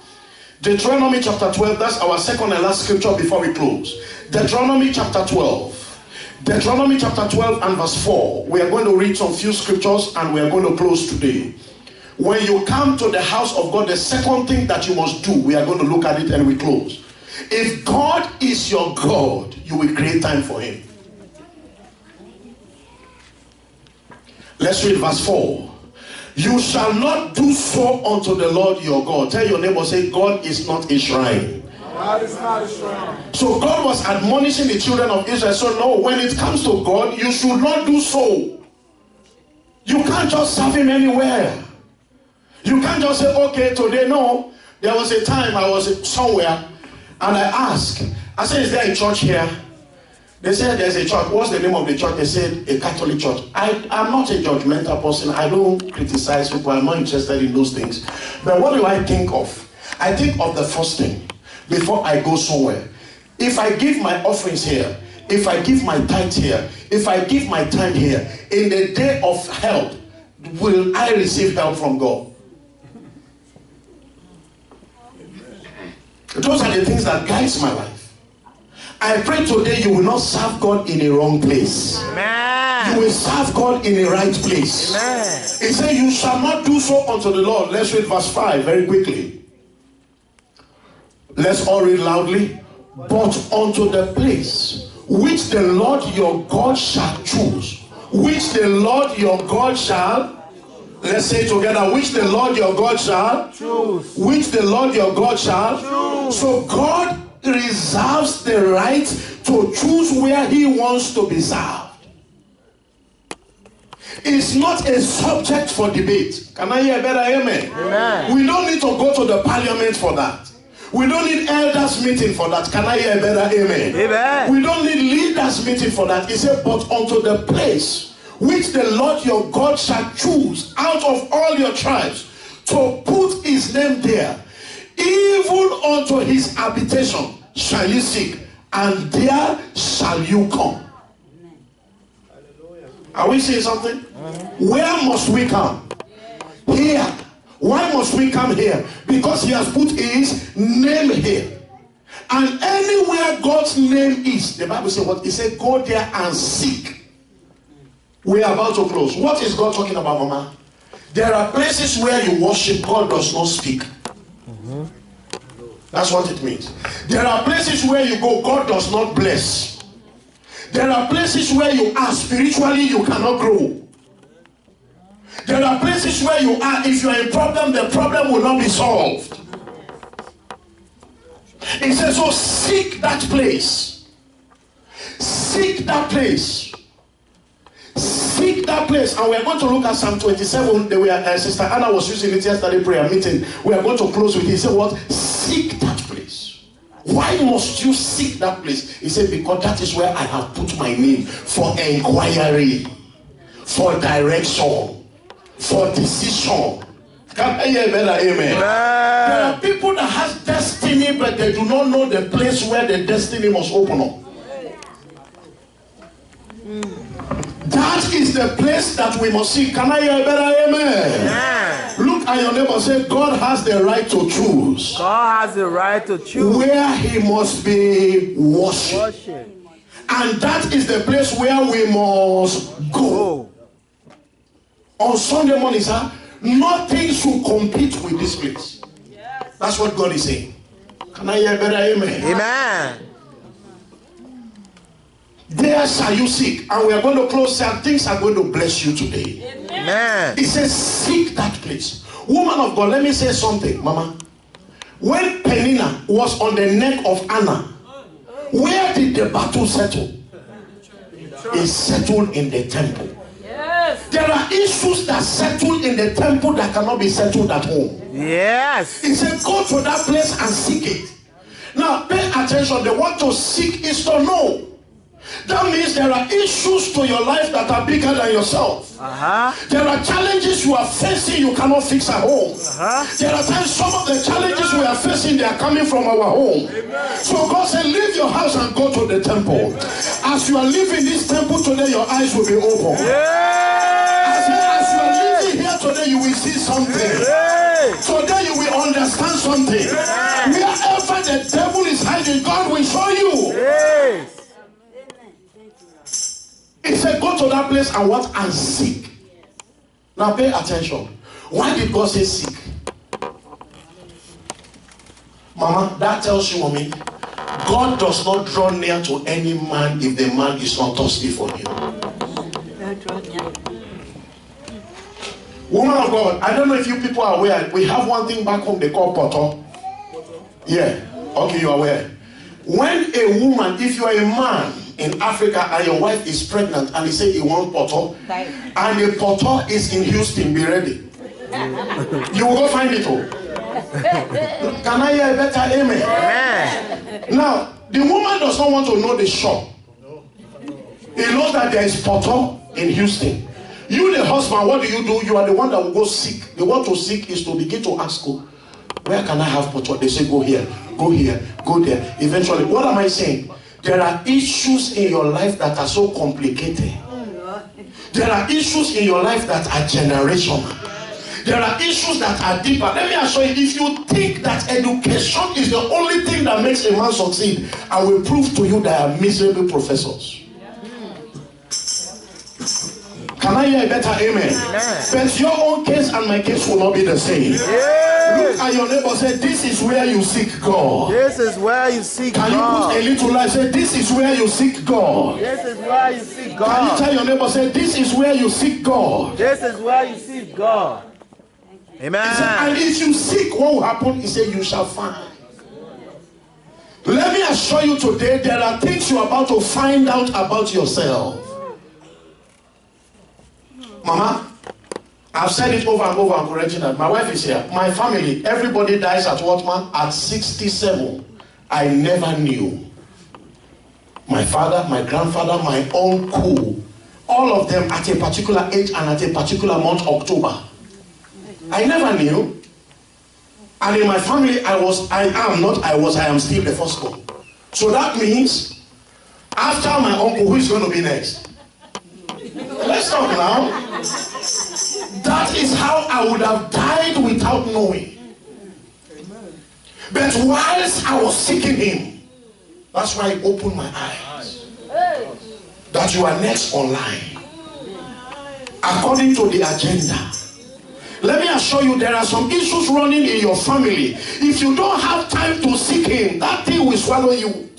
Deuteronomy chapter 12, that's our second and last scripture before we close. Deuteronomy chapter 12. Deuteronomy chapter 12 and verse 4. We are going to read some few scriptures and we are going to close today. When you come to the house of God, the second thing that you must do, we are going to look at it and we close. If God is your God, you will create time for him. Let's read verse 4. You shall not do so unto the Lord your God. Tell your neighbor, say, God is not a shrine. God is not a shrine. So God was admonishing the children of Israel. So no, when it comes to God, you should not do so. You can't just serve him anywhere. You can't just say, okay, today, no. There was a time I was somewhere and I asked, I said, is there a church here? They said, there's a church. What's the name of the church? They said, a Catholic church. I'm not a judgmental person. I don't criticize people. I'm not interested in those things. But what do I think of? I think of the first thing before I go somewhere. If I give my offerings here, if I give my tithe here, if I give my time here, in the day of help, will I receive help from God? Those are the things that guides my life. I pray today you will not serve God in a wrong place. Amen. You will serve God in a right place. Amen. He said, you shall not do so unto the Lord. Let's read verse 5 very quickly. Let's all read loudly. But unto the place which the Lord your God shall choose. Which the Lord your God shall, let's say together, which the Lord your God shall choose. Which the Lord your God shall choose. So God reserves the right to choose where he wants to be served. It's not a subject for debate. Can I hear a better amen? Amen. We don't need to go to the parliament for that. We don't need elders meeting for that. Can I hear a better amen? Amen. We don't need leaders meeting for that. He said, but unto the place which the Lord your God shall choose out of all your tribes to put his name there, even unto his habitation shall you seek, and there shall you come. Are we saying something? Where must we come? Here. Why must we come here? Because he has put his name here. And anywhere God's name is, the Bible says what? He said, go there and seek. We are about to close. What is God talking about, Mama? There are places where you worship, God does not speak. That's what it means. There are places where you go, God does not bless. There are places where you are spiritually, you cannot grow. There are places where you are, if you are in problem, the problem will not be solved. He says, so seek that place. Seek that place. Seek that place. And we are going to look at Psalm 27. Sister Anna was using it yesterday prayer meeting. We are going to close with it. He said what? Seek that place. Why must you seek that place? He said, because that is where I have put my name for inquiry, for direction, for decision. Can I hear better? Amen. There are people that have destiny, but they do not know the place where the destiny must open up. That is the place that we must seek. Can I hear a better amen? Yeah. Look at your neighbor and say, God has the right to choose. God has the right to choose where he must be worshipped. And that is the place where we must go. On Sunday morning, sir, nothing should compete with this place. That's what God is saying. Can I hear a better amen? Amen. There shall you seek. And we are going to close, and things are going to bless you today. Amen. He says, seek that place. Woman of God, let me say something, Mama. When Penina was on the neck of Anna, where did the battle settle? It settled in the temple. Yes. There are issues that settle in the temple that cannot be settled at home. Yes. He said, go to that place and seek it. Now, pay attention. The word to seek is to know. That means there are issues to your life that are bigger than yourself. There are challenges you are facing you cannot fix at home. There are times some of the challenges we are facing, they are coming from our home. So God said, leave your house and go to the temple. As you are leaving this temple today, your eyes will be open. As you are leaving here today, you will see something. Today you will understand something. Wherever the devil is hiding, God will show you. He said, go to that place and what? And seek. Now pay attention. Why did God say seek? Mama, that tells you, mommy, God does not draw near to any man if the man is not thirsty for him. Woman of God, I don't know if you people are aware. We have one thing back home they call poto. Yeah. Okay, you are aware. When a woman, if you are a man, in Africa and your wife is pregnant and he say he want poto, and the poto is in Houston, be ready. You will go find it all. Can I hear a better amen? Amen. Now, the woman does not want to know the shop. He knows that there is poto in Houston. You, the husband, what do? You are the one that will go seek. The one to seek is to begin to ask, where can I have poto? They say, go here, go there. Eventually, what am I saying? There are issues in your life that are so complicated. There are issues in your life that are generational. There are issues that are deeper. Let me assure you, if you think that education is the only thing that makes a man succeed, I will prove to you that are miserable professors. Can I hear a better amen? But your own case and my case will not be the same. Look at your neighbor, say, this is where you seek God. This is where you seek God. Can you put a little light? Say, this is where you seek God. This is where you seek God. Can you tell your neighbor, say, this is where you seek God. This is where you seek God. Amen. He said, and if you seek, what will happen? He said, you shall find. Let me assure you today, there are things you're about to find out about yourself. Mama, I've said it over and over, I'm correcting that. My wife is here. My family, everybody dies at what, man? At 67. I never knew. My father, my grandfather, my uncle, all of them at a particular age and at a particular month, October. I never knew. And in my family, I am still the firstborn. So that means, after my uncle, who is going to be next? Let's talk now. That is how I would have died without knowing. But whilst I was seeking him, that's why I opened my eyes. That you are next online. According to the agenda. Let me assure you, there are some issues running in your family. If you don't have time to seek him, that thing will swallow you.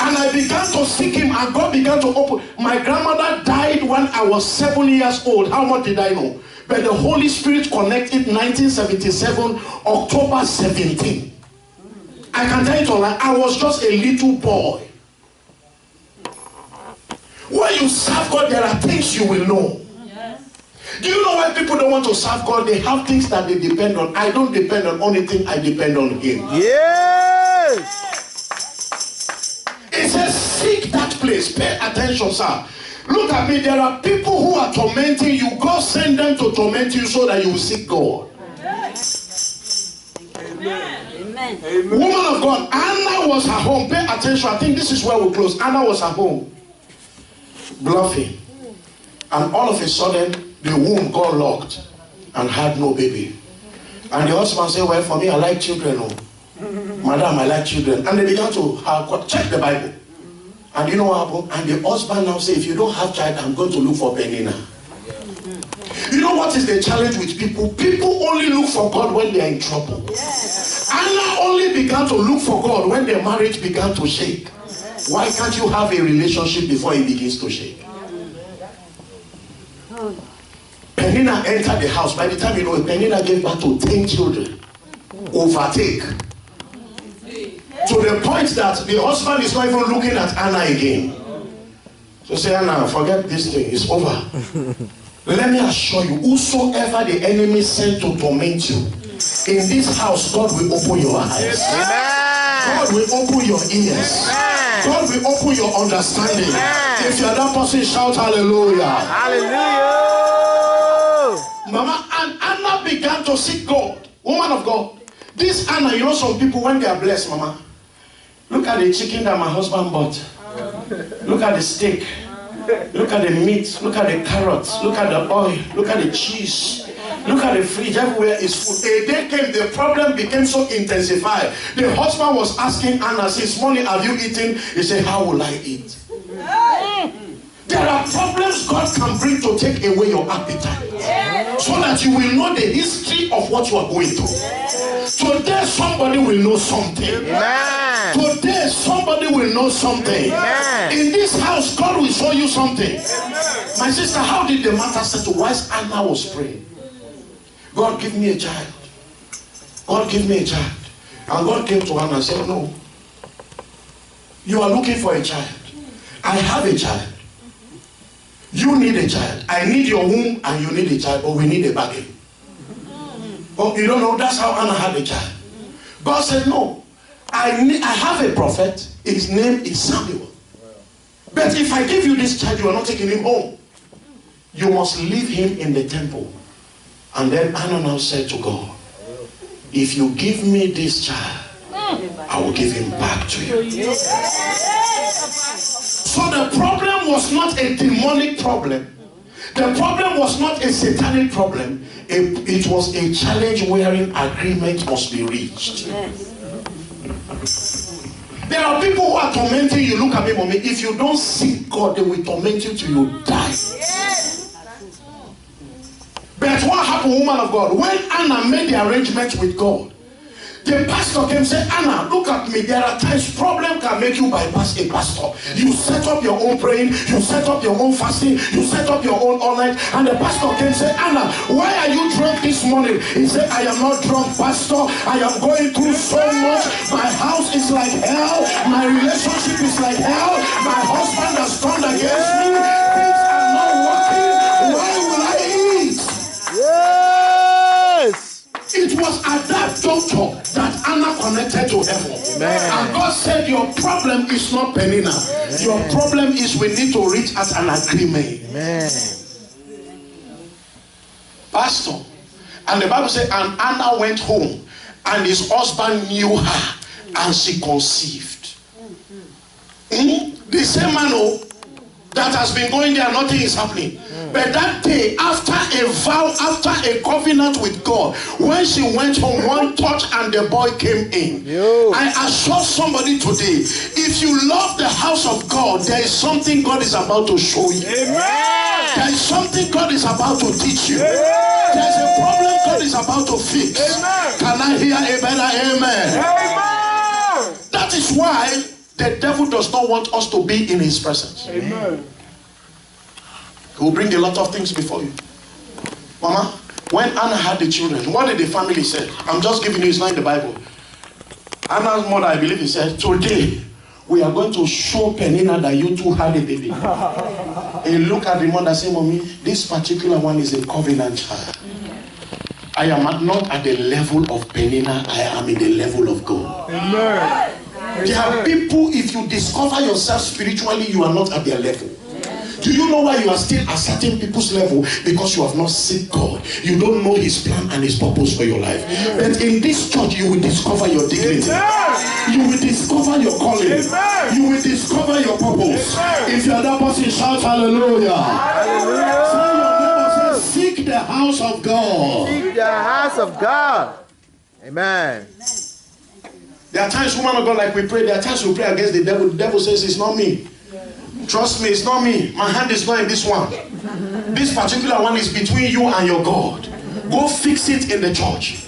And I began to seek him, and God began to open. My grandmother died when I was 7 years old. How much did I know? But the Holy Spirit connected 1977, October 17. I can tell you online, I was just a little boy. When you serve God, there are things you will know. Do you know why people don't want to serve God? They have things that they depend on. I don't depend on anything, I depend on him. Yes! It says, seek that place. Pay attention, sir. Look at me. There are people who are tormenting you. God send them to torment you so that you will seek God. Amen. Woman of God, Anna was at home. Pay attention. I think this is where we close. Anna was at home, bluffing. And all of a sudden, the womb got locked and had no baby. And the husband said, well, for me, I like children. Oh. Madam, I like children. And they began to check the Bible. And you know what happened? And the husband now said, if you don't have child, I'm going to look for Penina. You know what is the challenge with people? People only look for God when they are in trouble. Anna only began to look for God when their marriage began to shake. Why can't you have a relationship before it begins to shake? Penina entered the house. By the time you know it, Penina gave birth to 10 children. Overtake. To the point that the husband is not even looking at Anna again. So say, Anna, forget this thing, it's over. Let me assure you, whosoever the enemy sent to torment you, in this house, God will open your eyes. Amen. God will open your ears. Amen. God will open your understanding. Amen. If you are that person, shout hallelujah. Hallelujah. Mama, and Anna began to seek God. Woman of God. This Anna, you know some people, when they are blessed, Mama, look at the chicken that my husband bought. Look at the steak. Look at the meat. Look at the carrots. Look at the oil. Look at the cheese. Look at the fridge. Everywhere is food. A day came, the problem became so intensified. The husband was asking Anna, since morning, have you eaten? He said, how will I eat? There are problems God can bring to take away your appetite. So that you will know the history of what you are going through. Today somebody will know something. Amen. Today somebody will know something. Amen. In this house, God will show you something. My sister, how did the matter settle? Whilst Anna was praying, God, give me a child. God, give me a child. And God came to Anna and said, no. You are looking for a child. I have a child. You need a child. I need your womb and you need a child, but we need a bargain. Oh, you don't know, that's how Anna had a child. God said, no, I have a prophet. His name is Samuel. But if I give you this child, you are not taking him home. You must leave him in the temple. And then Anna now said to God, if you give me this child, I will give him back to you. So the problem was not a demonic problem. The problem was not a satanic problem. It was a challenge wherein agreement must be reached. There are people who are tormenting you. Look at me, mommy. If you don't seek God, they will torment you till you die. But what happened, woman of God? When Anna made the arrangement with God, the pastor came and said, Anna, look at me. There are times problem can make you bypass a pastor. You set up your own praying, you set up your own fasting, you set up your own all night. And the pastor came and said, Anna, why are you drunk this morning? He said, I am not drunk, pastor. I am going through so much. My house is like hell. My relationship is like hell. My husband has turned against me. Things are not working. Why will I eat? Yes. It was at that juncture that Anna connected to heaven. Amen. And God said, your problem is not Penina. Amen. Your problem is we need to reach at an agreement. Amen. Pastor. And the Bible said, and Anna went home and his husband knew her and she conceived. The same man that has been going there, nothing is happening. But that day, after a vow, after a covenant with God, when she went home, one touch and the boy came in. I assure somebody today, if you love the house of God, there is something God is about to show you. Amen. There is something God is about to teach you. Amen. There is a problem God is about to fix. Amen. Can I hear a better amen? Amen. That is why the devil does not want us to be in his presence. Amen. He will bring a lot of things before you. Mama, when Anna had the children, what did the family say? I'm just giving you, it's not in the Bible. Anna's mother, I believe he said, today we are going to show Penina that you two had a baby. And look at the mother and say, Mommy, this particular one is a covenant child. I am not at the level of Penina, I am in the level of God. Amen. There are people, if you discover yourself spiritually, you are not at their level. Do you know why you are still at certain people's level? Because you have not seen God. You don't know his plan and his purpose for your life. But in this church, you will discover your dignity. You will discover your calling. You will discover your purpose. If you are that person, shout hallelujah. Hallelujah. Tell your neighbor, say, seek the house of God. Seek the house of God. Amen. There are times, woman of God, like we pray, there are times we pray against the devil. The devil says, it's not me. Trust me, it's not me. My hand is not in this one. This particular one is between you and your God. Go fix it in the church.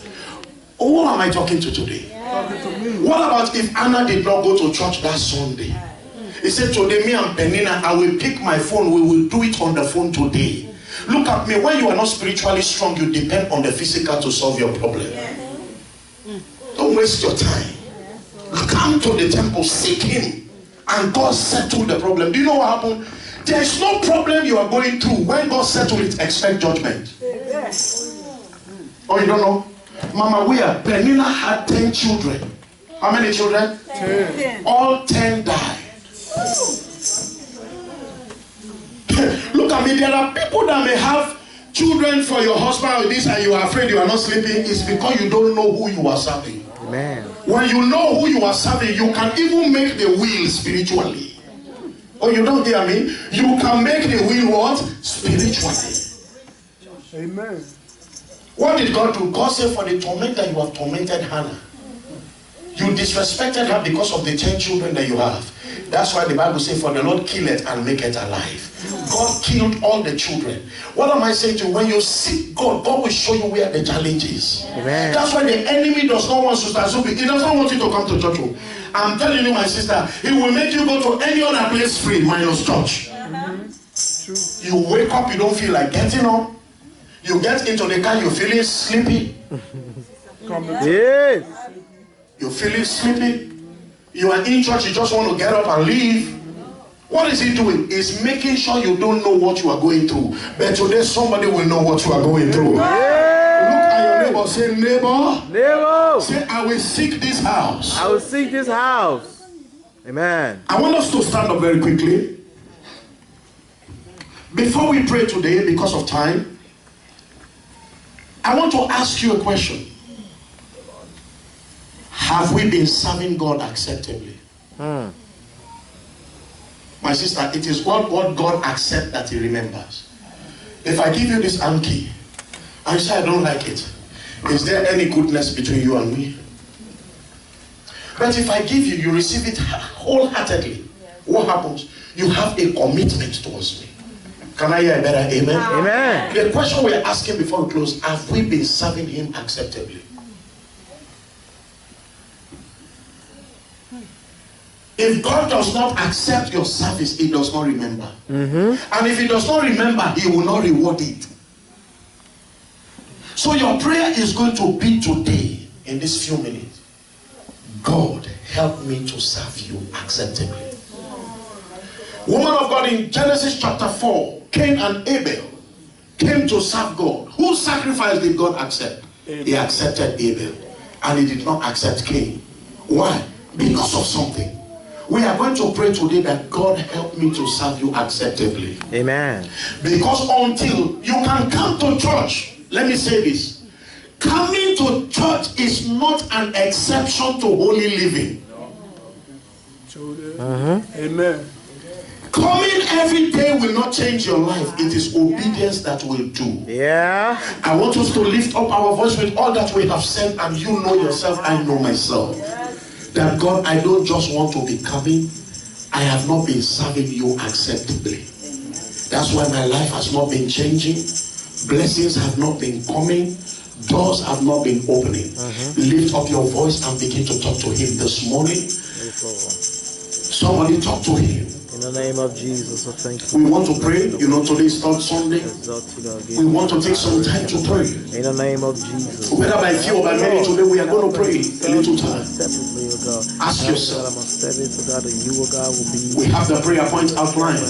Who am I talking to today? What about if Anna did not go to church that Sunday? He said, today, me and Penina, I will pick my phone. We will do it on the phone today. Look at me. When you are not spiritually strong, you depend on the physical to solve your problem. Don't waste your time. Come to the temple, seek him. And God settled the problem. Do you know what happened? There is no problem you are going through. When God settled it, expect judgment. Oh, you don't know? Mama, Penina had 10 children. How many children? 10. All 10 died. Look at me. There are people that may have children for your husband or this and you are afraid you are not sleeping. It's because you don't know who you are serving. Amen. When you know who you are serving, you can even make the will spiritually. Oh, you don't hear me? You can make the will what? Spiritually. Amen. What did God do? God said, for the torment that you have tormented Hannah, you disrespected her because of the 10 children that you have. That's why the Bible says, for the Lord killeth and maketh alive. God killed all the children. What am I saying to you? When you seek God, God will show you where the challenge is. Amen. That's why the enemy does not want Sister Zubi. He does not want you to come to church. I'm telling you, my sister, he will make you go to any other place free minus church. You wake up, you don't feel like getting up. You get into the car, you're feeling sleepy. Yes. You're feeling sleepy. You are in church, you just want to get up and leave. What is he doing? He's making sure you don't know what you are going through. But today somebody will know what you are going through. Yeah. Look at your neighbor. Say, neighbor. Neighbor. Say, I will seek this house. I will seek this house. Amen. I want us to stand up very quickly. Before we pray today, because of time, I want to ask you a question. Have we been serving God acceptably? My sister, it is what God accepts that he remembers. If I give you this Anki, and you say I don't like it, is there any goodness between you and me? But if I give you, you receive it wholeheartedly. What happens? You have a commitment towards me. Can I hear a better amen? Amen. The question we're asking before we close, have we been serving him acceptably? If God does not accept your service, he does not remember. And if he does not remember, he will not reward it. So your prayer is going to be today, in these few minutes, God, help me to serve you acceptably. Woman of God, in Genesis chapter 4, Cain and Abel came to serve God. Whose sacrifice did God accept? He accepted Abel, and he did not accept Cain. Why? Because of something. We are going to pray today that God help me to serve you acceptably. Amen. Because until you can come to church, let me say this, coming to church is not an exception to holy living. Amen. Coming every day will not change your life. It is obedience that will do. Yeah. I want us to lift up our voice with all that we have said, and you know yourself, I know myself. That God, I don't just want to be coming. I have not been serving you acceptably. That's why my life has not been changing. Blessings have not been coming. Doors have not been opening. Lift up your voice and begin to talk to him this morning. Somebody talk to him. In the name of Jesus, I thank you. We want to pray. You know, today is third Sunday. We want to take some time to pray. In the name of Jesus. Whether by few or by many, today we are going to pray a little time. Ask yourself. We have the prayer point outlined.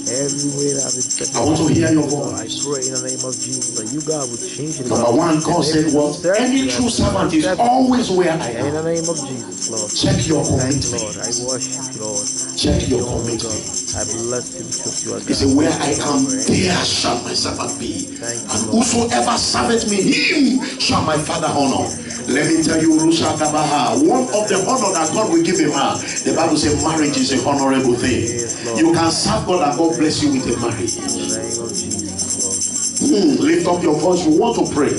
I want to hear your voice. I pray in the name of Jesus that you, God, would change it. Number one, God said, well, any true servant is always where I In the am. name of Jesus, Lord. Check your Thank commitment. you, Lord. I worship you, Lord. Check your Oh, God. commitment. I bless you because you are He God. said, where I am, there shall my servant be. And whosoever serveth me, him shall my Father honor. Let me tell you, Rusha Gabaha, one of the honor that God will give a man, the Bible says marriage is a honorable thing. You can serve God and God bless you with a marriage. In the name of Jesus, Lord. Lift up your voice. We want to pray.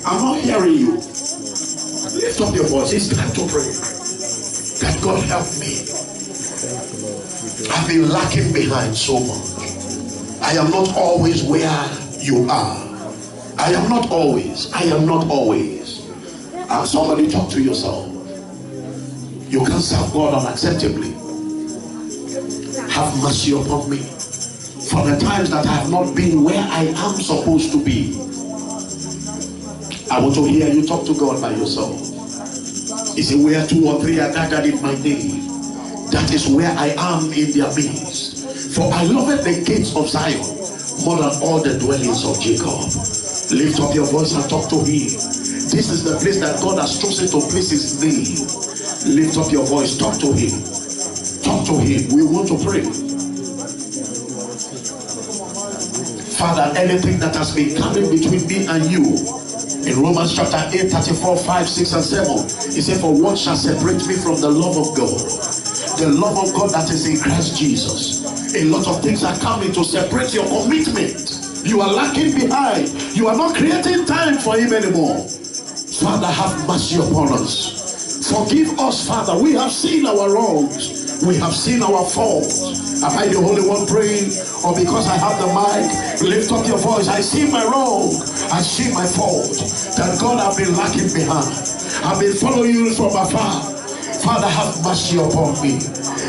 I'm not hearing you. Lift up your voice. It's time to pray. That God help me. Thank you, Lord. You do. I've been lacking behind so much. I am not always where you are. I am not always. I am not always. Somebody talk to yourself. You can serve God unacceptably. Have mercy upon me for the times that I have not been where I am supposed to be. I want to hear you talk to God by yourself. He said, where two or three are gathered in my name, that is where I am in their midst. For I love the gates of Zion more than all the dwellings of Jacob. Lift up your voice and talk to him. This is the place that God has chosen to place his name. Lift up your voice, talk to him. Talk to him. We want to pray. Father, anything that has been coming between me and you, in Romans chapter 8, 34, 5, 6, and 7, he said, for what shall separate me from the love of God? The love of God that is in Christ Jesus. A lot of things are coming to separate your commitment. You are lacking behind. You are not creating time for him anymore. Father, have mercy upon us. Forgive us, Father. We have seen our wrongs. We have seen our faults. Am I the only one praying? Or because I have the mic, lift up your voice. I see my wrong. I see my fault. That God, I've been lacking behind. I've been following you from afar. Father, have mercy upon me.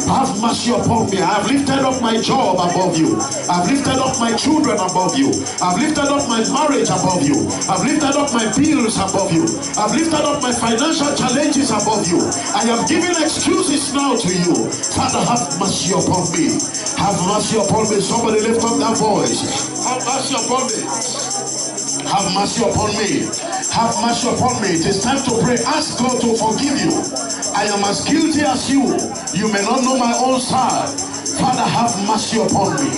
Have mercy upon me. I have lifted up my job above you. I've lifted up my children above you. I've lifted up my marriage above you. I've lifted up my bills above you. I've lifted up my financial challenges above you. I am giving excuses now to you. Father, have mercy upon me. Have mercy upon me. Somebody lift up that voice. Have mercy upon me. Have mercy upon me. Have mercy upon me. It is time to pray. Ask God to forgive you. I am as guilty as you. You may not know my own side. Father, have mercy upon me.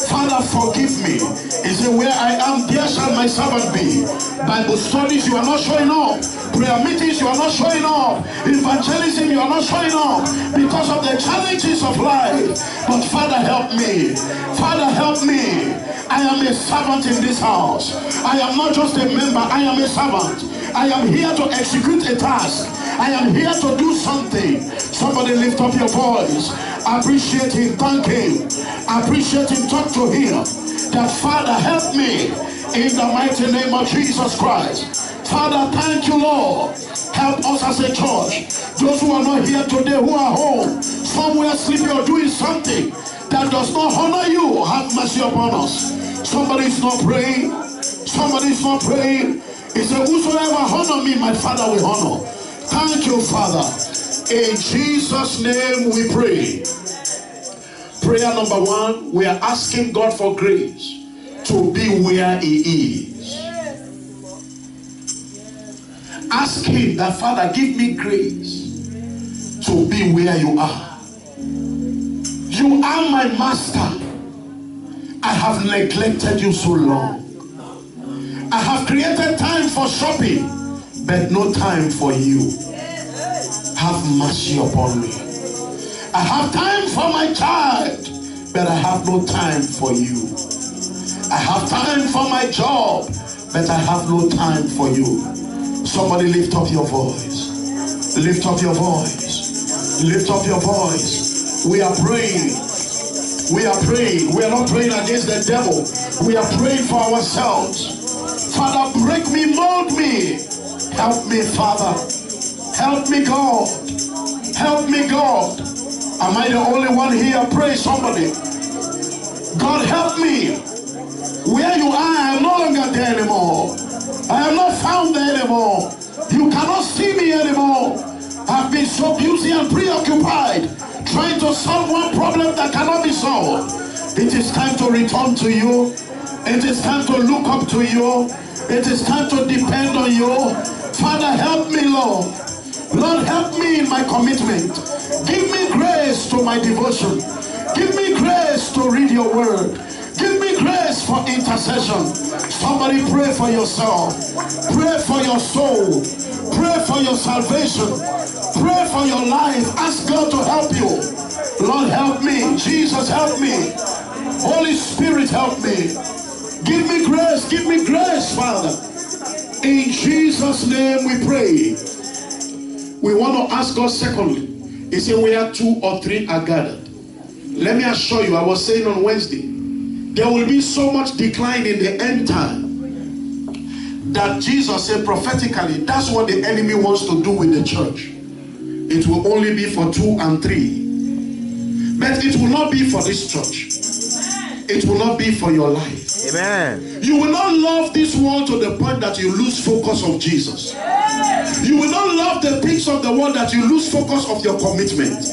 Father, forgive me. He said, where I am, there shall my servant be. Bible studies, you are not showing up. Prayer meetings, you are not showing up. Evangelism, you are not showing up because of the challenges of life. But Father, help me. Father, help me. I am a servant in this house. I am not just a member. I am a servant. I am here to execute a task. I am here to do something. Somebody lift up your voice. Appreciate him. Thank him. Appreciate him. Talk to him. That Father, help me in the mighty name of Jesus Christ. Father, thank you, Lord. Help us as a church. Those who are not here today, who are home, somewhere sleeping or doing something that does not honor you, have mercy upon us. Somebody is not praying. Somebody is not praying. He said, whosoever honor me, my Father will honor. Thank you, Father. In Jesus' name we pray. Prayer number 1, we are asking God for grace to be where he is. Ask him that, Father, give me grace to be where you are. You are my master. I have neglected you so long. I have created time for shopping, but no time for you. Have mercy upon me. I have time for my child, but I have no time for you. I have time for my job, but I have no time for you. Somebody lift up your voice. Lift up your voice. Lift up your voice. We are praying. We are praying. We are not praying against the devil. We are praying for ourselves. Father, break me, mold me. Help me, Father. Help me, God. Help me, God. Am I the only one here? Pray, somebody. God, help me. Where you are, I am no longer there anymore. I am not found there anymore. You cannot see me anymore. I've been so busy and preoccupied trying to solve one problem that cannot be solved. It is time to return to you. It is time to look up to you. It is time to depend on you. Father, help me, Lord. Lord, help me in my commitment. Give me grace to my devotion. Give me grace to read your word. Give me grace for intercession. Somebody pray for yourself. Pray for your soul. Pray for your salvation. Pray for your life. Ask God to help you. Lord, help me. Jesus, help me. Holy Spirit, help me. Give me grace. Give me grace, Father. In Jesus' name we pray. We want to ask God secondly. He said, where 2 or 3 are gathered. Let me assure you, I was saying on Wednesday, there will be so much decline in the end time that Jesus said prophetically, that's what the enemy wants to do with the church. It will only be for 2 and 3. But it will not be for this church. It will not be for your life. Amen. You will not love this world to the point that you lose focus of Jesus. You will not love the things of the world that you lose focus of your commitment.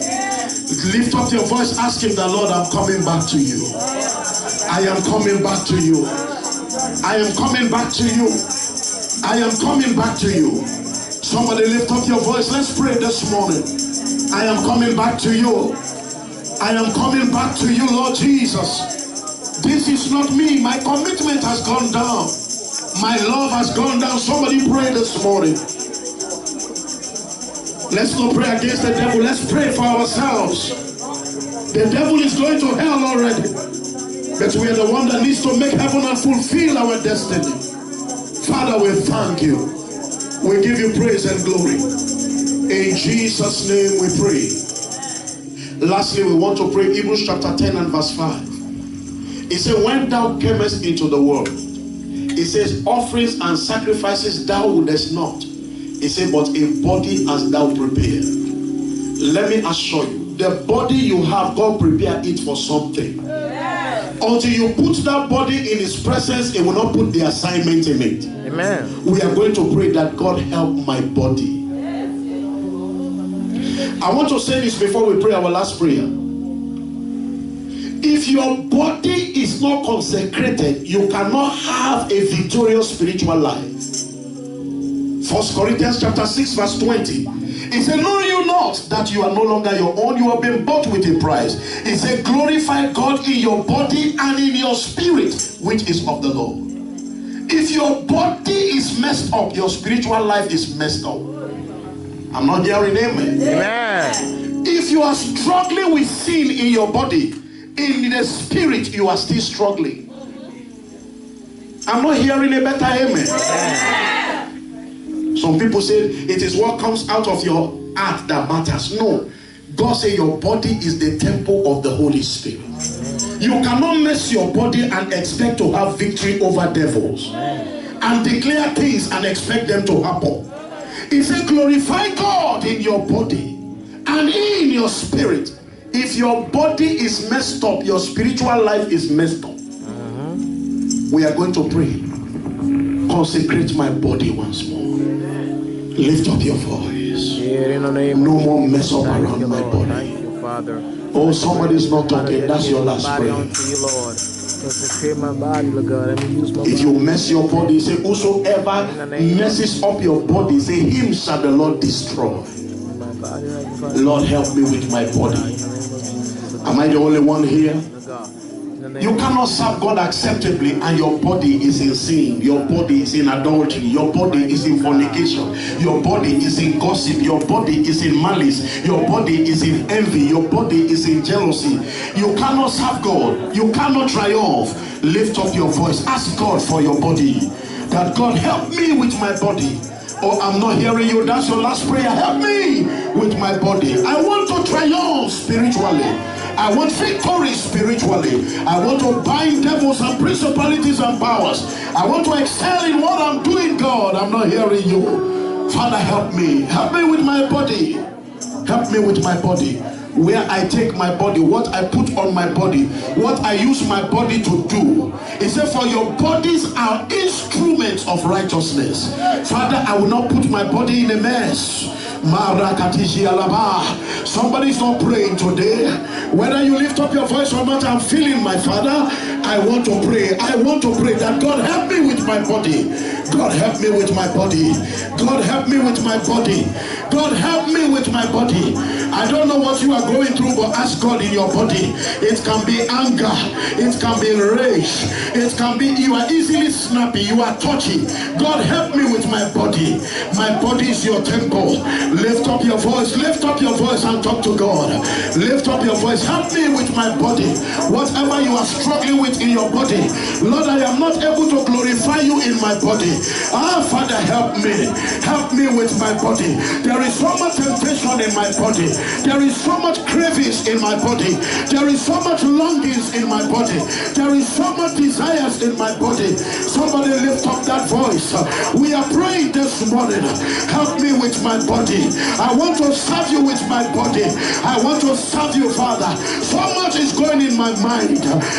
Lift up your voice, ask him that, Lord, I'm coming back to you. I am coming back to you. I am coming back to you. I am coming back to you. Somebody lift up your voice. Let's pray this morning. I am coming back to you. I am coming back to you, Lord Jesus. This is not me. My commitment has gone down. My love has gone down. Somebody pray this morning. Let's not pray against the devil. Let's pray for ourselves. The devil is going to hell already. But we are the one that needs to make heaven and fulfill our destiny. Father, we thank you. We give you praise and glory. In Jesus' name we pray. Lastly, we want to pray Hebrews chapter 10 and verse 5. It says, when thou camest into the world, it says, offerings and sacrifices thou wouldest not. It says, but a body hast thou prepared. Let me assure you, the body you have, God prepared it for something. Until you put that body in His presence, it will not put the assignment in it. Amen. We are going to pray that God help my body. I want to say this before we pray our last prayer. If your body is not consecrated, you cannot have a victorious spiritual life. 1 Corinthians chapter 6 verse 20. It said, know you not that you are no longer your own, you have been bought with a price. It said, glorify God in your body and in your spirit, which is of the Lord. If your body is messed up, your spiritual life is messed up. I'm not hearing amen. Amen. If you are struggling with sin in your body, in the spirit you are still struggling. I'm not hearing a better amen. Some people say it is what comes out of your heart that matters. No. God said your body is the temple of the Holy Spirit. You cannot mess your body and expect to have victory over devils and declare things and expect them to happen. He said glorify God in your body and in your spirit. If your body is messed up, your spiritual life is messed up. We are going to pray. Consecrate my body once more. Lift up your voice. No more mess up around my body. Thank you, Father. Oh, somebody's not talking. That's your last prayer. If you mess your body, say, whosoever messes up your body, say, him shall the Lord destroy. Lord, help me with my body. Am I the only one here? You cannot serve God acceptably and your body is in sin, your body is in adultery, your body is in fornication, your body is in gossip, your body is in malice, your body is in envy, your body is in jealousy. You cannot serve God. You cannot triumph. Lift up your voice. Ask God for your body. That God help me with my body. Oh, I'm not hearing you. That's your last prayer. Help me with my body. I want to triumph spiritually. I want victory spiritually. I want to bind devils and principalities and powers. I want to excel in what I'm doing, God. I'm not hearing you. Father, help me. Help me with my body. Help me with my body. Where I take my body, what I put on my body, what I use my body to do. It said, for your bodies are instruments of righteousness. Father, I will not put my body in a mess. Somebody's not praying today. Whether you lift up your voice or not, I'm feeling my Father. I want to pray. I want to pray that God help me with my body. God help me with my body. God help me with my body. God help me with my body. I don't know what you are going through, but ask God in your body. It can be anger. It can be rage. It can be you are easily snappy. You are touchy. God help me with my body. My body is your temple. Lift up your voice. Lift up your voice and talk to God. Lift up your voice. Help me with my body. Whatever you are struggling with in your body, Lord, I am not able to glorify you in my body. Father, help me. Help me with my body. There is so much temptation in my body. There is so much cravings in my body. There is so much longings in my body. There is so much desires in my body. Somebody lift up that voice. We are praying this morning. Help me with my body. I want to serve you with my body. I want to serve you, Father. So much is going in my mind.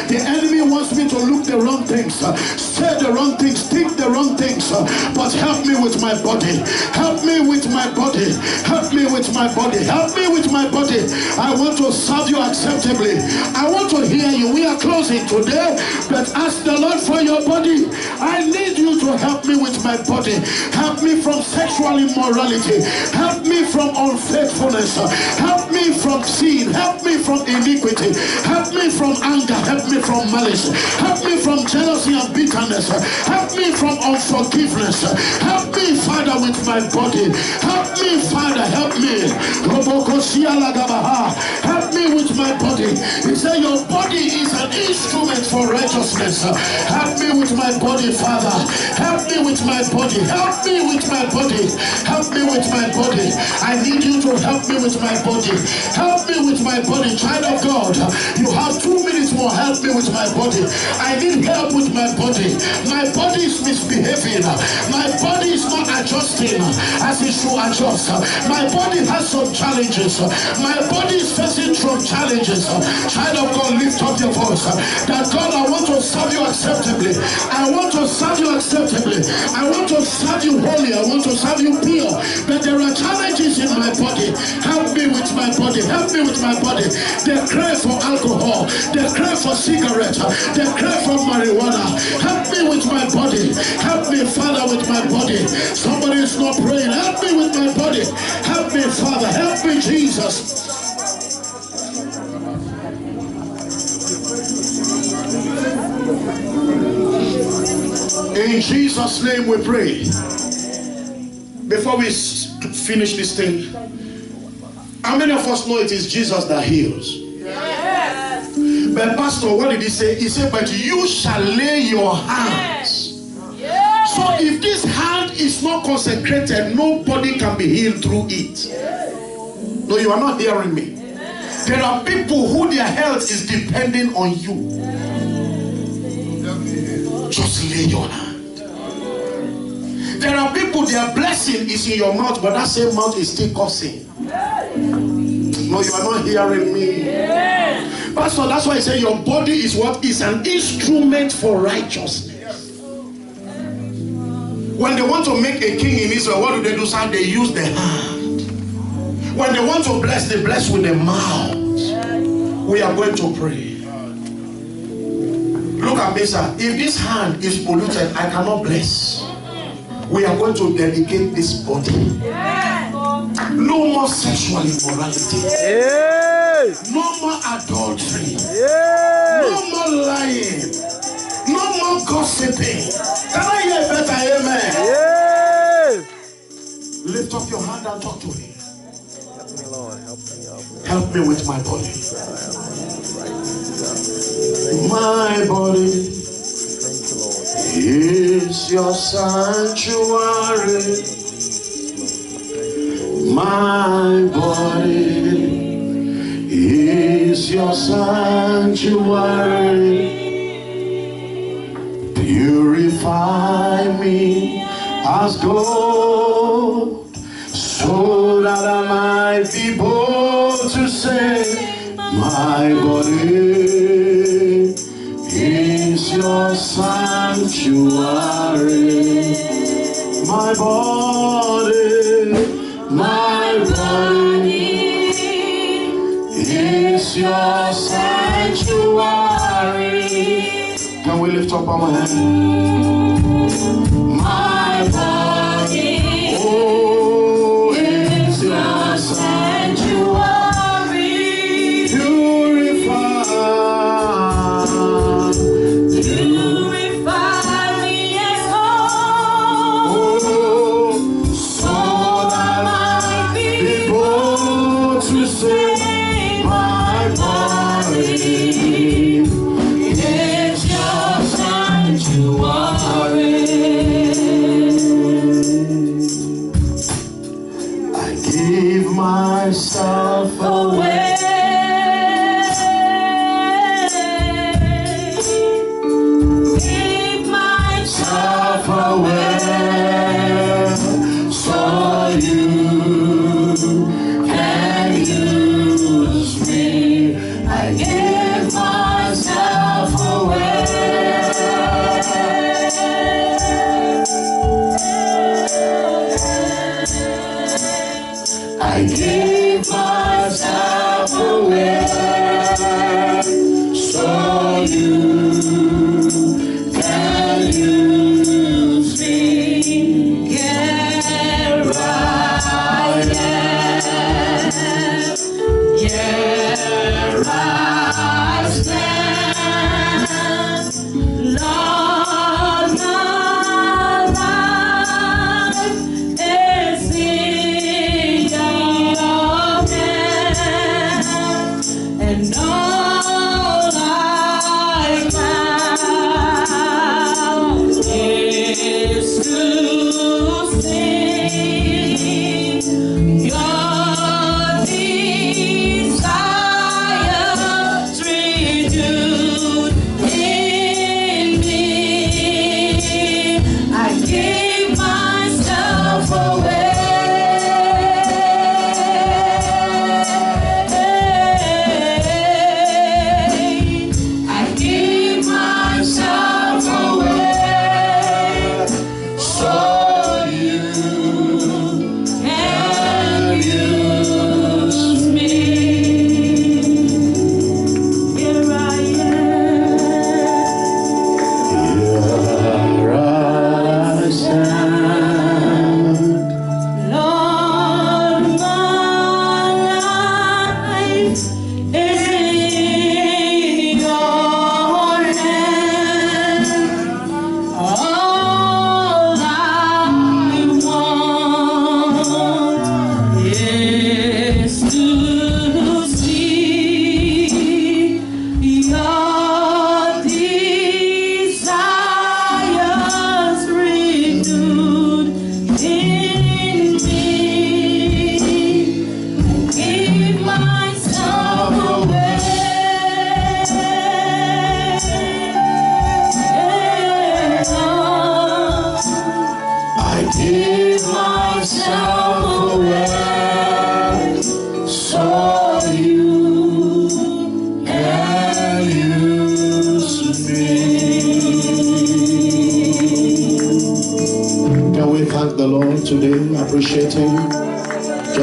The enemy wants me to look the wrong things, say the wrong things, think the wrong things. But help me with my body. Help me with my body. Help me with my body. Help me with my body. I want to serve you acceptably. I want to hear you. We are closing today, but ask the Lord for your body. I need you to help me with my body. Help me from sexual immorality. Help me from unfaithfulness. Help me from sin. Help me from iniquity. Help me from anger. Help me from malice. Help me from jealousy and bitterness. Help me from unforgiveness. Help me, Father, with my body. Help me, Father. Help me. Help me with my body. He said your body is an instrument for righteousness. Help me with my body, Father. Help me with my body. Help me with my body. Help me with my body. I need you to help me with my body. Help me with my body. Child of God, you have 2 minutes more. help me with my body. I need help with my body. My body is misbehaving. My body is not adjusting as it should adjust. My body has some challenges. My body is facing some challenges. Child of God, lift up your voice. That God, I want to serve you acceptably. I want to serve you acceptably. I want to serve you holy. I want to serve you pure. But there are challenges in my body. Help me with my body. Help me with my body. They crave for alcohol. They crave for cigarettes. They crave for marijuana. Help me with my body. Help me, Father, with my body. Somebody is not praying. Help me with my body. Help me, Father. Help me, Jesus. In Jesus' name we pray. Before we finish this thing, how many of us know it is Jesus that heals? Yes. But Pastor, what did he say? He said, but you shall lay your hands. Yes. So if this hand is not consecrated, nobody can be healed through it. Yes. No, you are not hearing me. Yes. There are people who their health is depending on you. Just lay your hand. There are people, their blessing is in your mouth, but that same mouth is still cursing. No, you are not hearing me. Pastor, that's why I say your body is what? Is an instrument for righteousness. When they want to make a king in Israel, what do? Sir? They use the hand. When they want to bless, they bless with the mouth. We are going to pray. Look at me, sir. If this hand is polluted, I cannot bless. We are going to dedicate this body. No more sexual immorality. No more adultery. No more lying. No more gossiping. Can I hear better amen? Lift up your hand and talk to him. Help me, Lord. Help me. Help me with my body. My body is your sanctuary. My body is your sanctuary. Purify me as gold, so that I might be bold to say, my body is your sanctuary. My body is your sanctuary. Can we lift up our hands? My body is your sanctuary. Purify me as gold, so that I be able to say, my body is your sanctuary. I give myself away. Give myself away, so you can use me. I give myself away. I give myself away, so you can use me. Here I am, here I stand, Lord, my life is in your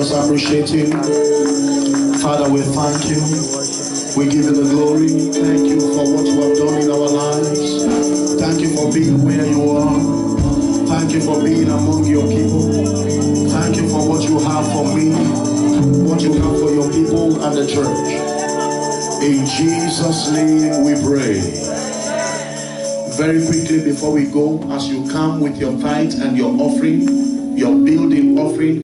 just appreciate him. Father, we thank you. We give you the glory. Thank you for what you have done in our lives. Thank you for being where you are. Thank you for being among your people. Thank you for what you have for me, what you have for your people and the church. In Jesus' name we pray. Very quickly before we go, as you come with your tithe and your offering, your building offering,